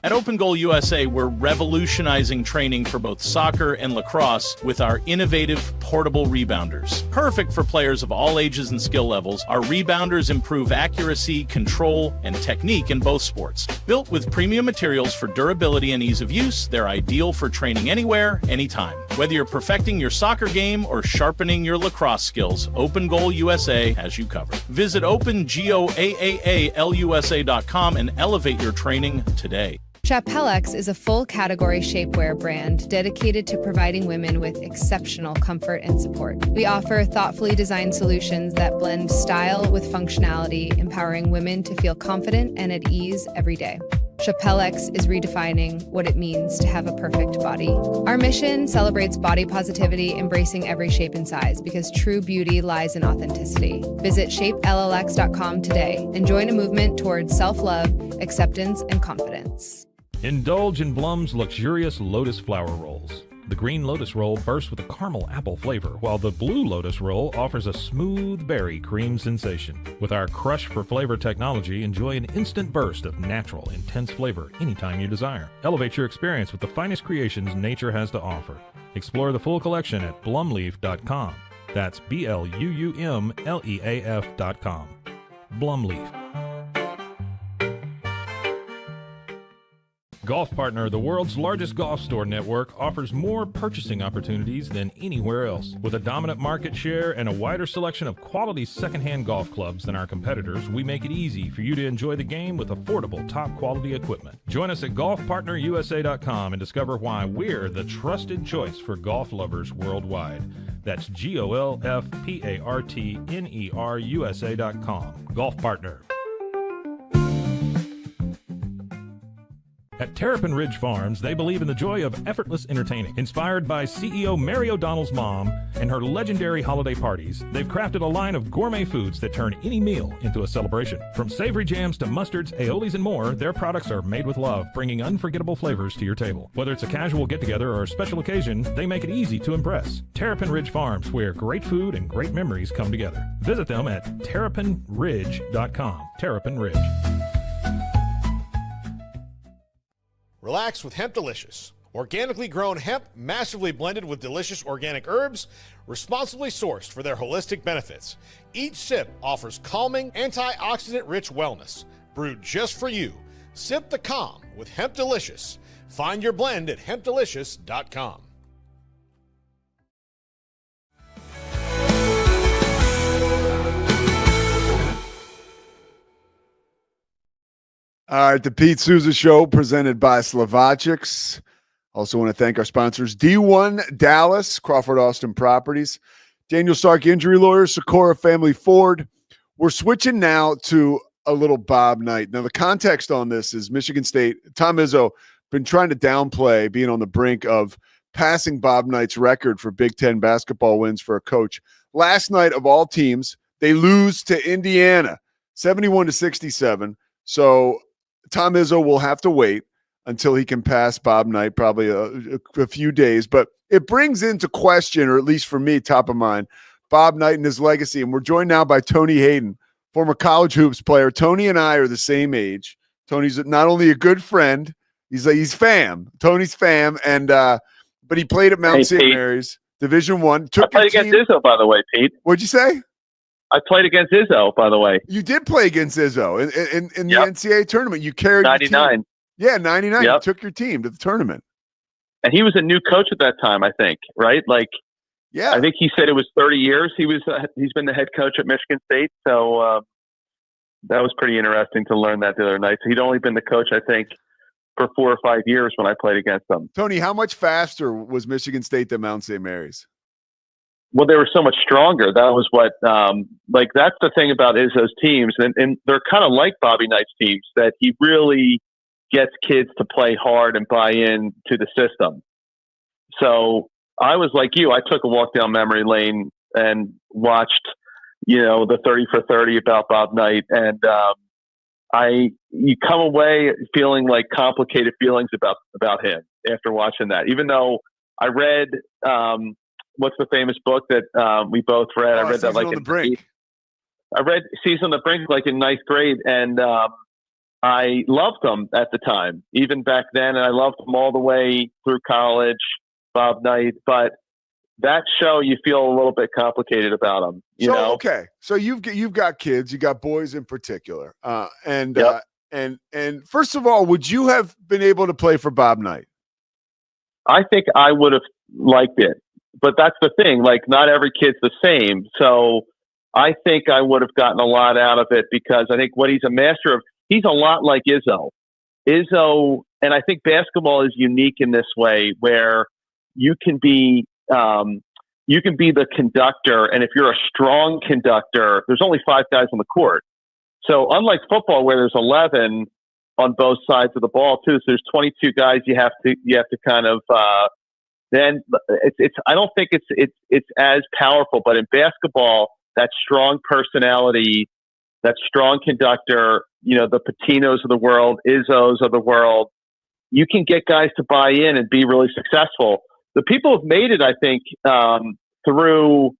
At Open Goal USA, we're revolutionizing training for both soccer and lacrosse with our innovative portable rebounders. Perfect for players of all ages and skill levels, our rebounders improve accuracy, control, and technique in both sports. Built with premium materials for durability and ease of use, they're ideal for training anywhere, anytime. Whether you're perfecting your soccer game or sharpening your lacrosse skills, Open Goal USA has you covered. Visit OpenGoAALUSA.com and elevate your training today. Chapellex is a full-category shapewear brand dedicated to providing women with exceptional comfort and support. We offer thoughtfully designed solutions that blend style with functionality, empowering women to feel confident and at ease every day. Chapellex is redefining what it means to have a perfect body. Our mission celebrates body positivity, embracing every shape and size, because true beauty lies in authenticity. Visit shapellx.com today and join a movement towards self-love, acceptance, and confidence. Indulge in Blum's luxurious lotus flower rolls. The Green Lotus Roll bursts with a caramel apple flavor, while the Blue Lotus Roll offers a smooth berry cream sensation. With our Crush for Flavor technology, enjoy an instant burst of natural, intense flavor anytime you desire. Elevate your experience with the finest creations nature has to offer. Explore the full collection at blumleaf.com. That's BLUUMLEAF.com. Blumleaf. Golf Partner, the world's largest golf store network, offers more purchasing opportunities than anywhere else. With a dominant market share and a wider selection of quality secondhand golf clubs than our competitors, we make it easy for you to enjoy the game with affordable, top-quality equipment. Join us at golfpartnerusa.com and discover why we're the trusted choice for golf lovers worldwide. That's GOLFPARTNERUSA.com. Golf Partner. At Terrapin Ridge Farms, they believe in the joy of effortless entertaining. Inspired by CEO Mary O'Donnell's mom and her legendary holiday parties, they've crafted a line of gourmet foods that turn any meal into a celebration. From savory jams to mustards, aiolis, and more, their products are made with love, bringing unforgettable flavors to your table. Whether it's a casual get-together or a special occasion, they make it easy to impress. Terrapin Ridge Farms, where great food and great memories come together. Visit them at terrapinridge.com. Terrapin Ridge. Relax with Hemp Delicious. Organically grown hemp, massively blended with delicious organic herbs, responsibly sourced for their holistic benefits. Each sip offers calming, antioxidant-rich wellness. Brewed just for you. Sip the calm with Hemp Delicious. Find your blend at hempdelicious.com. All right, the Pete Sousa Show presented by Slovacics. Also want to thank our sponsors, D1 Dallas, Crawford Austin Properties, Daniel Stark Injury Lawyers, Socorro Family Ford. We're switching now to a little Bob Knight. Now, the context on this is Michigan State, Tom Izzo, been trying to downplay being on the brink of passing Bob Knight's record for Big Ten basketball wins for a coach. Last night, of all teams, they lose to Indiana, 71-67. So Tom Izzo will have to wait until he can pass Bob Knight, probably a few days. But it brings into question, or at least for me, top of mind, Bob Knight and his legacy. And we're joined now by Tony Hayden, former college hoops player. Tony and I are the same age. Tony's not only a good friend, he's fam. Tony's fam, and but he played at Mount St. Mary's, Division I. I played against Izzo, by the way, Pete. What'd you say? I played against Izzo, by the way. You did play against Izzo in the NCAA tournament. You carried 99. Yeah, 99. Yep. You took your team to the tournament. And he was a new coach at that time, I think, right? Like, yeah, I think he said it was 30 years. He's been the head coach at Michigan State. So that was pretty interesting to learn that the other night. So he'd only been the coach, I think, for 4 or 5 years when I played against him. Tony, how much faster was Michigan State than Mount St. Mary's? Well, they were so much stronger. That was what, that's the thing about Izzo's teams. And they're kind of like Bobby Knight's teams, that he really gets kids to play hard and buy in to the system. So I was like you. I took a walk down memory lane and watched, the 30 for 30 about Bob Knight. And you come away feeling like complicated feelings about him after watching that, even though I read what's the famous book that we both read? I read that like on the Brink. I read Season on the Brink like in ninth grade, and I loved him at the time, even back then, and I loved him all the way through college, Bob Knight. But that show, you feel a little bit complicated about him. You know? Okay, so you've got kids, you got boys in particular, and first of all, would you have been able to play for Bob Knight? I think I would have liked it. But that's the thing, like not every kid's the same. So I think I would have gotten a lot out of it because I think what he's a master of, he's a lot like Izzo. And I think basketball is unique in this way where you can be the conductor. And if you're a strong conductor, there's only 5 guys on the court. So unlike football where there's 11 on both sides of the ball too, so there's 22 guys you have to kind of, then I don't think it's as powerful. But in basketball, that strong personality, that strong conductor, the Patinos of the world, Izzos of the world, you can get guys to buy in and be really successful. the people have made it, I think, through,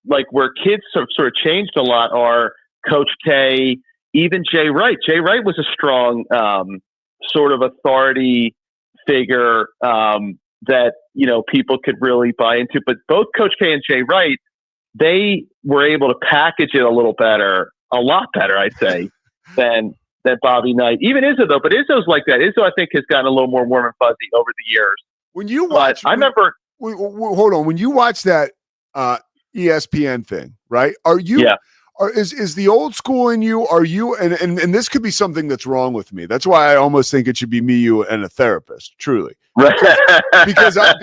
like where kids sort of changed a lot are Coach K, even Jay Wright. Jay Wright was a strong sort of authority figure that, people could really buy into. But both Coach K and Jay Wright, they were able to package it a lot better, I'd say, than Bobby Knight. Even Izzo, though. But Izzo's like that. Izzo, I think, has gotten a little more warm and fuzzy over the years. When you watch, I remember. Hold on. When you watch that ESPN thing, right? Are you? Yeah. Is the old school in you? Are you? And this could be something that's wrong with me. That's why I almost think it should be me, you, and a therapist. Truly, right? because I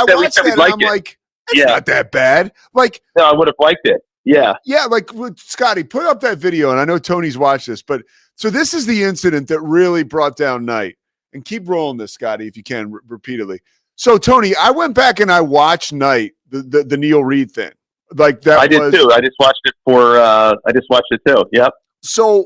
watched that and I'm like, it's not that bad. Like, no, I would have liked it. Yeah. Yeah. Like, Scotty, put up that video, and I know Tony's watched this, but so this is the incident that really brought down Knight. And keep rolling this, Scotty, if you can, repeatedly. So, Tony, I went back and I watched Knight, the Neil Reed thing. Like that, I did too. I just watched it too. Yep. So,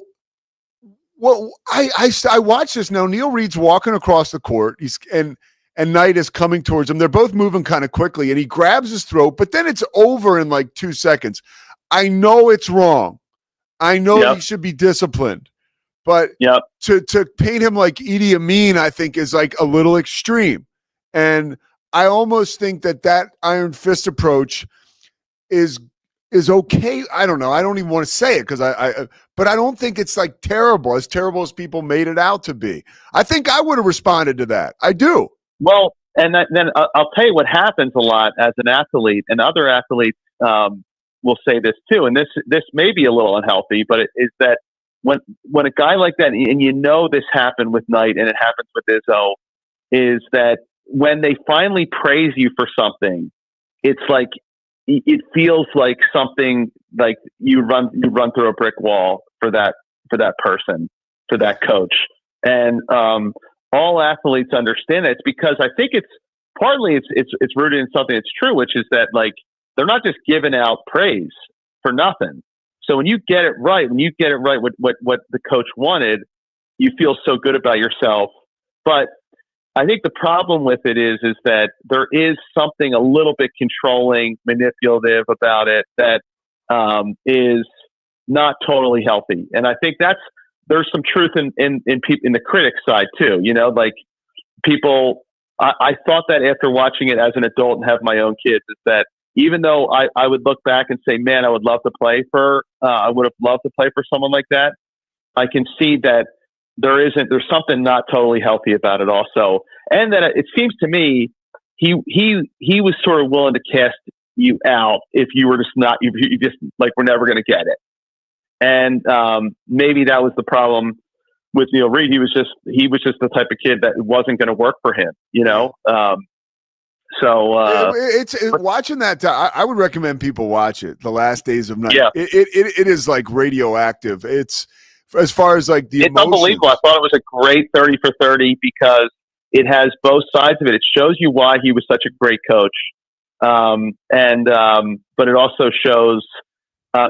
well, I watched this now. Neil Reed's walking across the court. And Knight is coming towards him. They're both moving kind of quickly, and he grabs his throat, but then it's over in like 2 seconds. I know it's wrong. I know he should be disciplined. But to paint him like Idi Amin, I think, is like a little extreme. And I almost think that Iron Fist approach is okay. I don't know. I don't even want to say it but I don't think it's like as terrible as people made it out to be. I think I would have responded to that. I do. Well, and then I'll tell you what happens a lot as an athlete, and other athletes will say this too. And this may be a little unhealthy, but it is that when a guy like that, and this happened with Knight and it happens with Izzo, is that when they finally praise you for something, it's like it feels like something like you run through a brick wall for that person, for that coach. And all athletes understand it. It's because I think it's partly it's rooted in something that's true, which is that like they're not just giving out praise for nothing. So when you get it right, what the coach wanted, you feel so good about yourself. But I think the problem with it is that there is something a little bit controlling, manipulative about it that is not totally healthy. And I think there's some truth in the critic side too. Like people, I thought that after watching it as an adult and have my own kids, is that even though I would look back and say, man, I would have loved to play for someone like that, I can see that there's something not totally healthy about it also. And that it seems to me, he was sort of willing to cast you out if you were just not, you just like, we're never going to get it. And maybe that was the problem with Neil Reed. He was just the type of kid that wasn't going to work for him, So it's watching that. I would recommend people watch it. The Last Days of Night. Yeah. It is like radioactive. It's as far as like the emotions. Unbelievable. I thought it was a great 30 for 30 because it has both sides of it. It shows you why he was such a great coach, but it also shows.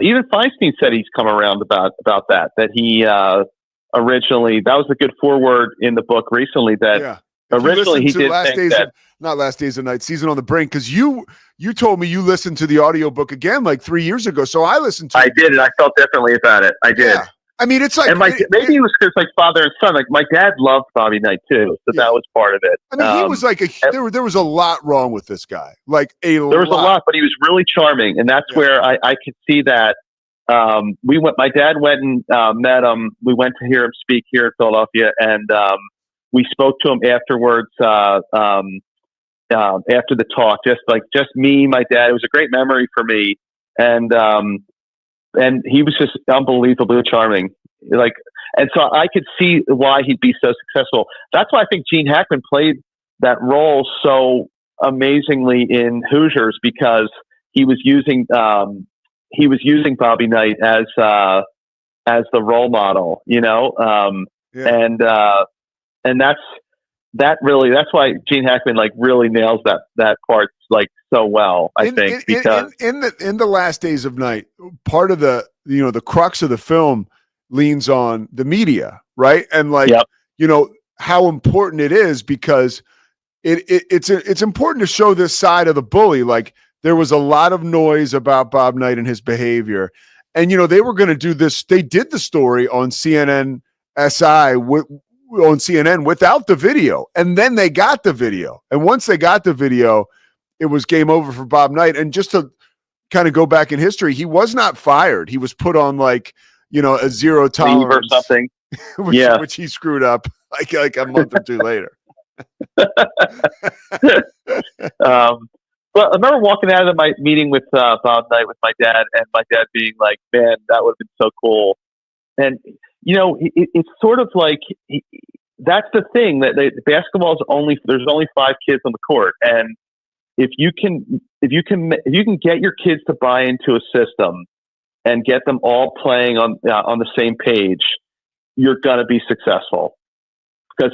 Even Feinstein said he's come around about that. That he originally, that was a good foreword in the book recently. That originally he did think that. Not Last Days of Night, Season on the Brink, because you told me you listened to the audiobook again like 3 years ago. So I listened to it. I did, and I felt differently about it. I did. Yeah. I mean, it's like, and maybe it was because like father and son. Like my dad loved Bobby Knight too, so that was part of it. I mean, he was like there was a lot wrong with this guy. Like there was a lot, but he was really charming, and that's where I could see that. My dad went and met him. We went to hear him speak here in Philadelphia, and we spoke to him afterwards. After the talk, just me, my dad. It was a great memory for me, and he was just unbelievably charming. And so I could see why he'd be so successful. That's why I think Gene Hackman played that role so amazingly in Hoosiers, because he was using Bobby Knight as the role model, and that's why Gene Hackman really nails that part so well. I think because in the Last Days of Night, part of the the crux of the film leans on the media, right? And how important it is, because it's important to show this side of the bully. Like, there was a lot of noise about Bob Knight and his behavior. And, they were going to do this. They did the story on CNN SI on CNN without the video. And then they got the video. And once they got the video, it was game over for Bob Knight. And just to kind of go back in history, he was not fired. He was put on like, a zero tolerance or something. which he screwed up like a month or two later. Well, I remember walking out of my meeting with Bob Knight with my dad, and my dad being like, "Man, that would have been so cool." And it's sort of like that's the thing that basketball is there's only 5 kids on the court, and if you can get your kids to buy into a system and get them all playing on the same page, you're gonna be successful. Because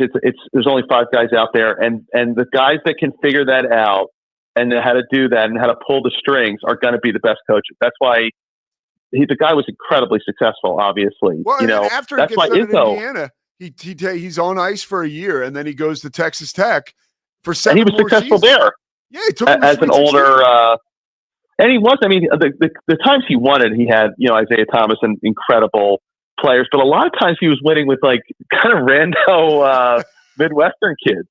there's only 5 guys out there, and the guys that can figure that out and how to do that and how to pull the strings are going to be the best coaches. That's why the guy was incredibly successful. Obviously, well, after that's he why gets done in Indiana, he's on ice for a year, and then he goes to Texas Tech for 7 and he was more successful seasons. there. Yeah, he took him to as an Sweet 16. older. And he was. I mean, the times he won it, he had Isaiah Thomas and incredible players, but a lot of times he was winning with like kind of rando Midwestern kids,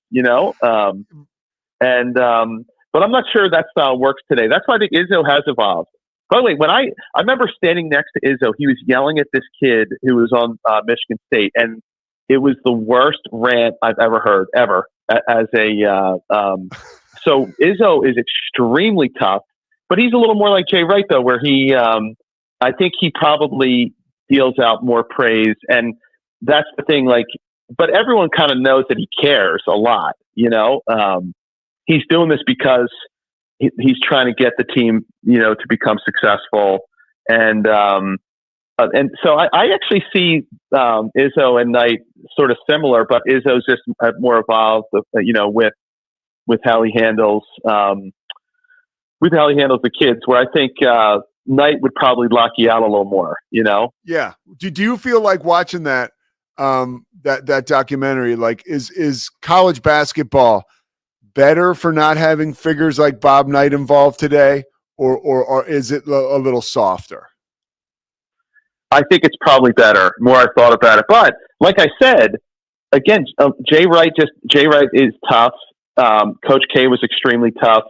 but I'm not sure that style works today. That's why I think Izzo has evolved. By the way, when I remember standing next to Izzo, he was yelling at this kid who was on Michigan State, and it was the worst rant I've ever heard so Izzo is extremely tough, but he's a little more like Jay Wright though, where I think he probably deals out more praise, and that's the thing. Like, but everyone kind of knows that he cares a lot. He's doing this because he's trying to get the team, to become successful, and so I actually see Izzo and Knight sort of similar, but Izzo's just more evolved, with how he handles the kids. Where I think Knight would probably lock you out a little more, Yeah. Do you feel like watching that that documentary? Like, is college basketball better for not having figures like Bob Knight involved today, or is it a little softer? I think it's probably better. More I thought about it, but like I said, again, Jay Wright is tough. Coach K was extremely tough.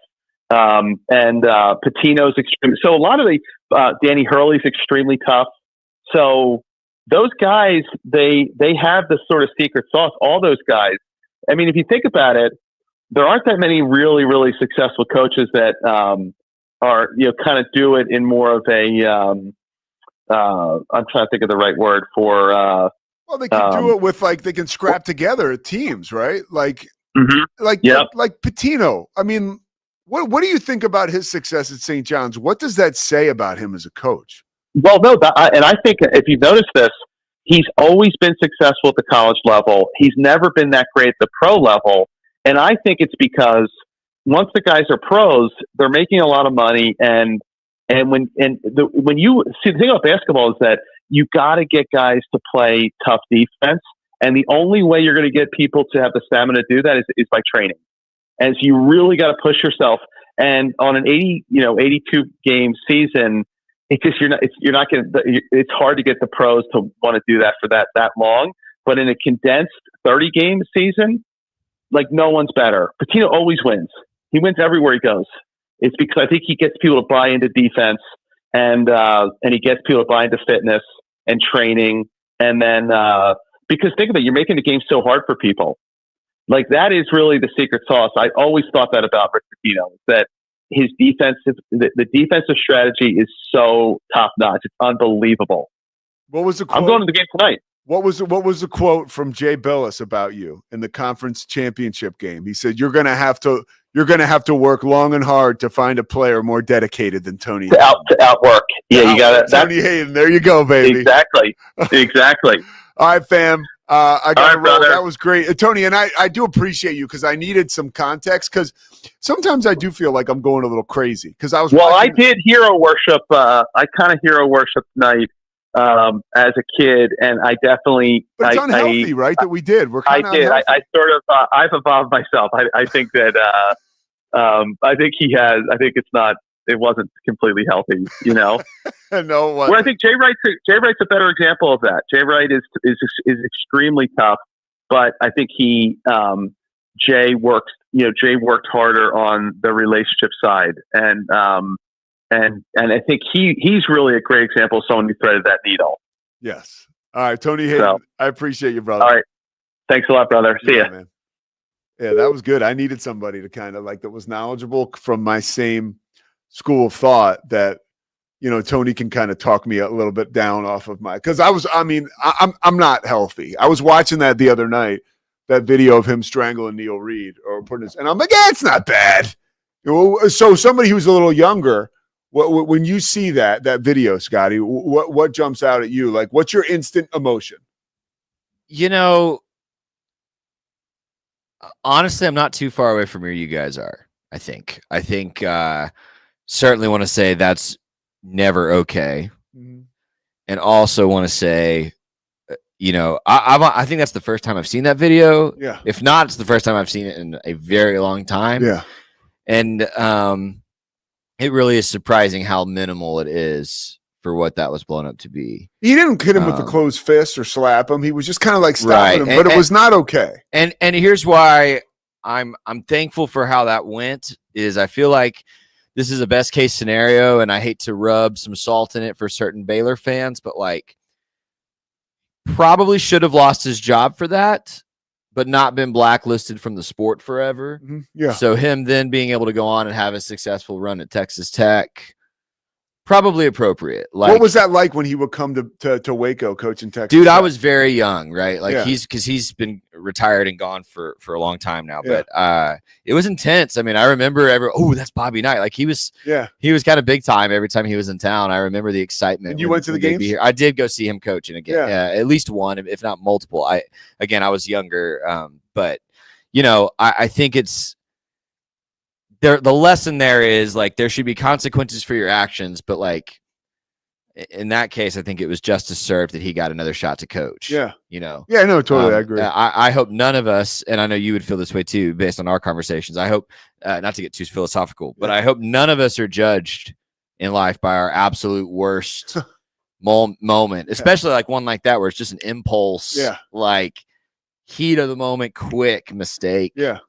And Pitino's extreme. So a lot of Danny Hurley's extremely tough. So those guys, they have the sort of secret sauce. All those guys. I mean, if you think about it, there aren't that many really, really successful coaches that are kind of do it in more of a. I'm trying to think of the right word for. Well, they can do it with they can scrap together teams, right? Like Pitino. I mean. What do you think about his success at St. John's? What does that say about him as a coach? Well, no, and I think if you've noticed this, he's always been successful at the college level. He's never been that great at the pro level, and I think it's because once the guys are pros, they're making a lot of money, when you see the thing about basketball is that you got to get guys to play tough defense, and the only way you're going to get people to have the stamina to do that is by training. And so you really got to push yourself. And on an 82 game season, it's hard to get the pros to want to do that for that long. But in a condensed 30 game season, like no one's better. Pitino always wins. He wins everywhere he goes. It's because I think he gets people to buy into defense and he gets people to buy into fitness and training. And then, because think of it, you're making the game so hard for people. Like that is really the secret sauce. I always thought that about Rick Pitino, that his the defensive strategy is so top notch. It's unbelievable. What was the quote? I'm going to the game tonight. What was the quote from Jay Billis about you in the conference championship game? He said, you're going to have to work long and hard to find a player more dedicated than Tony Hayden. To outwork. Yeah, you got it. Tony Hayden. There you go, baby. Exactly. All right, fam. I got to roll. Brother. That was great. Tony, and I do appreciate you because I needed some context because sometimes I do feel like I'm going a little crazy because I was I did hero worship. I kind of hero worship tonight as a kid, and I definitely. But it's unhealthy, right? That we did. We're kind of I did. unhealthy. I sort of. I've evolved myself. I think that. I think he has. I think it's not. It wasn't completely healthy, you know. No, it wasn't. Well, I think Jay Wright's a better example of that. Jay Wright is extremely tough, but I think Jay worked harder on the relationship side, and I think he's really a great example of someone who threaded that needle. Yes. All right, Tony Hayden, I appreciate you, brother. All right. Thanks a lot, brother. See ya. Man. Yeah, that was good. I needed somebody to kind of that was knowledgeable from my same school of thought that, Tony can kind of talk me a little bit down off of because I'm not healthy. I was watching that the other night, that video of him strangling Neil Reed and I'm like, yeah, it's not bad. So somebody who's a little younger, when you see that video, Scotty, what jumps out at you? Like, what's your instant emotion? Honestly, I'm not too far away from where you guys are. I think certainly want to say that's never okay. Mm-hmm. And also want to say, I think that's the first time I've seen that video. Yeah. If not, it's the first time I've seen it in a very long time. Yeah. And it really is surprising how minimal it is for what that was blown up to be. He didn't hit him with the closed fist or slap him. He was just kind of stopping him, but it was not okay. And here's why I'm thankful for how that went is I feel like this is a best case scenario, and I hate to rub some salt in it for certain Baylor fans, but probably should have lost his job for that, but not been blacklisted from the sport forever. Mm-hmm. Yeah. So him then being able to go on and have a successful run at Texas Tech, probably appropriate. What was that like when he would come to Waco coaching Texas? Dude, I was very young, right? He's been retired and gone for a long time now. Yeah. But it was intense. I mean, I remember that's Bobby Knight. He was kind of big time every time he was in town. I remember the excitement. And you went to the games? I did go see him coaching again. Yeah, at least one, if not multiple. I was younger, but I think it's. The lesson there is there should be consequences for your actions, but in that case, I think it was justice served that he got another shot to coach. Yeah. Yeah, no, totally. I agree. I hope none of us, and I know you would feel this way too, based on our conversations. I hope not to get too philosophical, but I hope none of us are judged in life by our absolute worst moment, especially one like that, where it's just an impulse, heat of the moment, quick mistake. Yeah.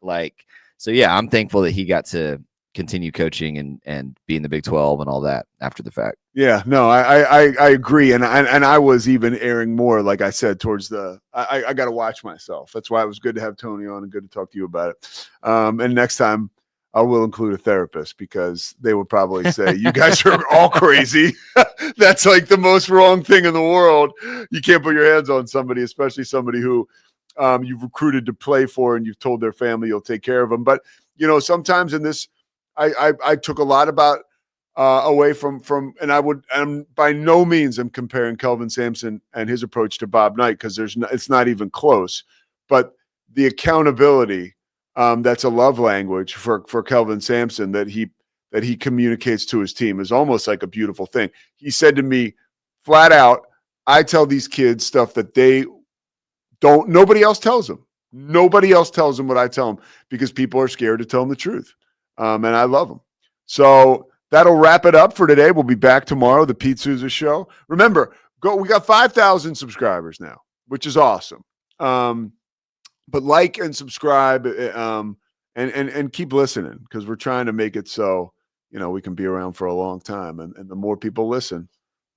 So, yeah, I'm thankful that he got to continue coaching and be in the Big 12 and all that after the fact. Yeah, no, I agree. And I was even erring more, like I said, towards I got to watch myself. That's why it was good to have Tony on and good to talk to you about it. And next time I will include a therapist because they would probably say, you guys are all crazy. That's the most wrong thing in the world. You can't put your hands on somebody, especially somebody who you've recruited to play for and you've told their family you'll take care of them. But, sometimes in this, I took a lot about away from, and by no means I'm comparing Kelvin Sampson and his approach to Bob Knight because it's not even close. But the accountability, that's a love language for Kelvin Sampson that he communicates to his team is almost like a beautiful thing. He said to me flat out, I tell these kids stuff that nobody else tells them. Nobody else tells them what I tell them because people are scared to tell them the truth. And I love them. So that'll wrap it up for today. We'll be back tomorrow, the Pete Sousa Show. Remember, we got 5,000 subscribers now, which is awesome. But like and subscribe and keep listening because we're trying to make it so, we can be around for a long time. And the more people listen,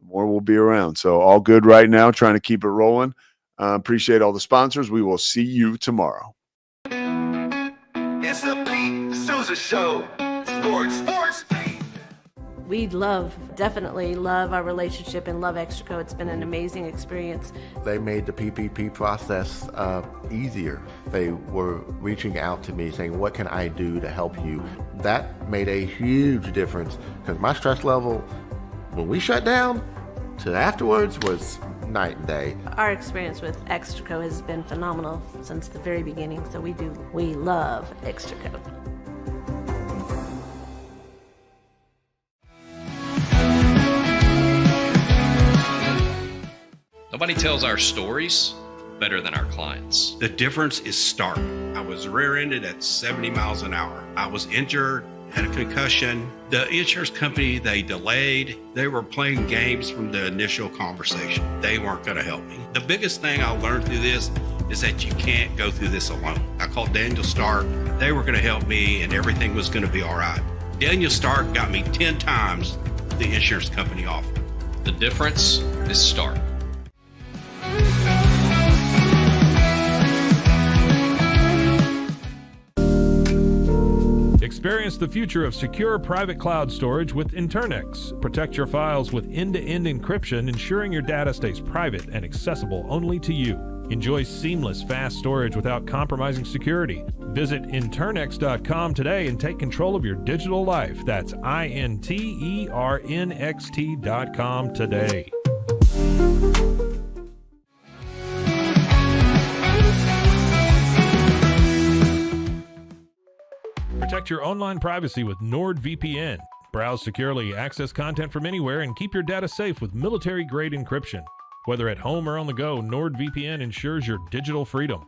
the more we'll be around. So all good right now, trying to keep it rolling. Appreciate all the sponsors. We will see you tomorrow. It's the Pete Sousa Show. Sports. We definitely love our relationship and love Extraco. It's been an amazing experience. They made the PPP process easier. They were reaching out to me saying, what can I do to help you? That made a huge difference because my stress level, when we shut down, to afterwards was night and day. Our experience with Extraco has been phenomenal since the very beginning, so we love Extraco. Nobody tells our stories better than our clients. The difference is stark. I was rear-ended at 70 miles an hour. I was injured, had a concussion. The insurance company, they delayed. They were playing games from the initial conversation. They weren't going to help me. The biggest thing I learned through this is that you can't go through this alone. I called Daniel Stark. They were going to help me and everything was going to be all right. Daniel Stark got me 10 times the insurance company offered. The difference is stark. Experience the future of secure private cloud storage with Internex. Protect your files with end-to-end encryption, ensuring your data stays private and accessible only to you. Enjoy seamless, fast storage without compromising security. Visit Internext.com today and take control of your digital life. That's INTERNXT.com today. Protect your online privacy with NordVPN. Browse securely, access content from anywhere, and keep your data safe with military-grade encryption. Whether at home or on the go, NordVPN ensures your digital freedom.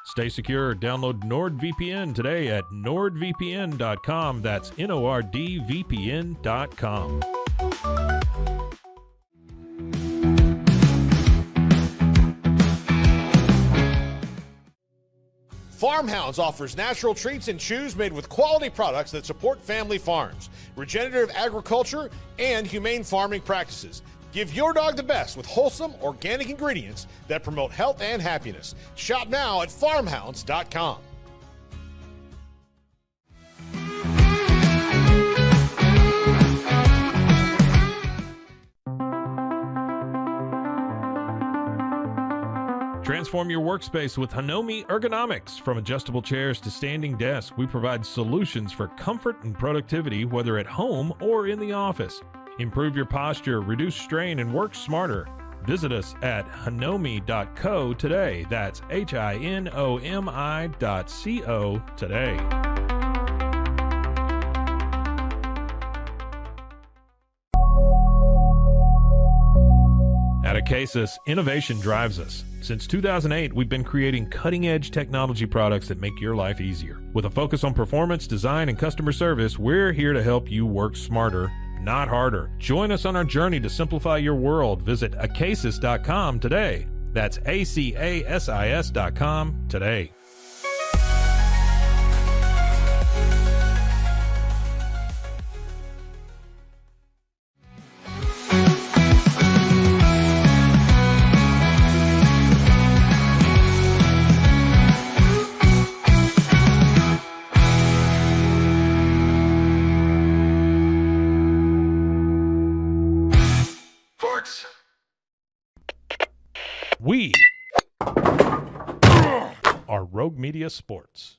Stay secure. Download NordVPN today at nordvpn.com. That's NORDVPN.com. Farmhounds offers natural treats and chews made with quality products that support family farms, regenerative agriculture, and humane farming practices. Give your dog the best with wholesome, organic ingredients that promote health and happiness. Shop now at farmhounds.com. Transform your workspace with Hanomi Ergonomics. From adjustable chairs to standing desks, we provide solutions for comfort and productivity, whether at home or in the office. Improve your posture, reduce strain, and work smarter. Visit us at hanomi.co today. That's HINOMI.co today. At Acasis, innovation drives us. Since 2008, we've been creating cutting-edge technology products that make your life easier. With a focus on performance, design, and customer service, we're here to help you work smarter, not harder. Join us on our journey to simplify your world. Visit acasis.com today. That's ACASIS.com today. We are Rogue Media Sports.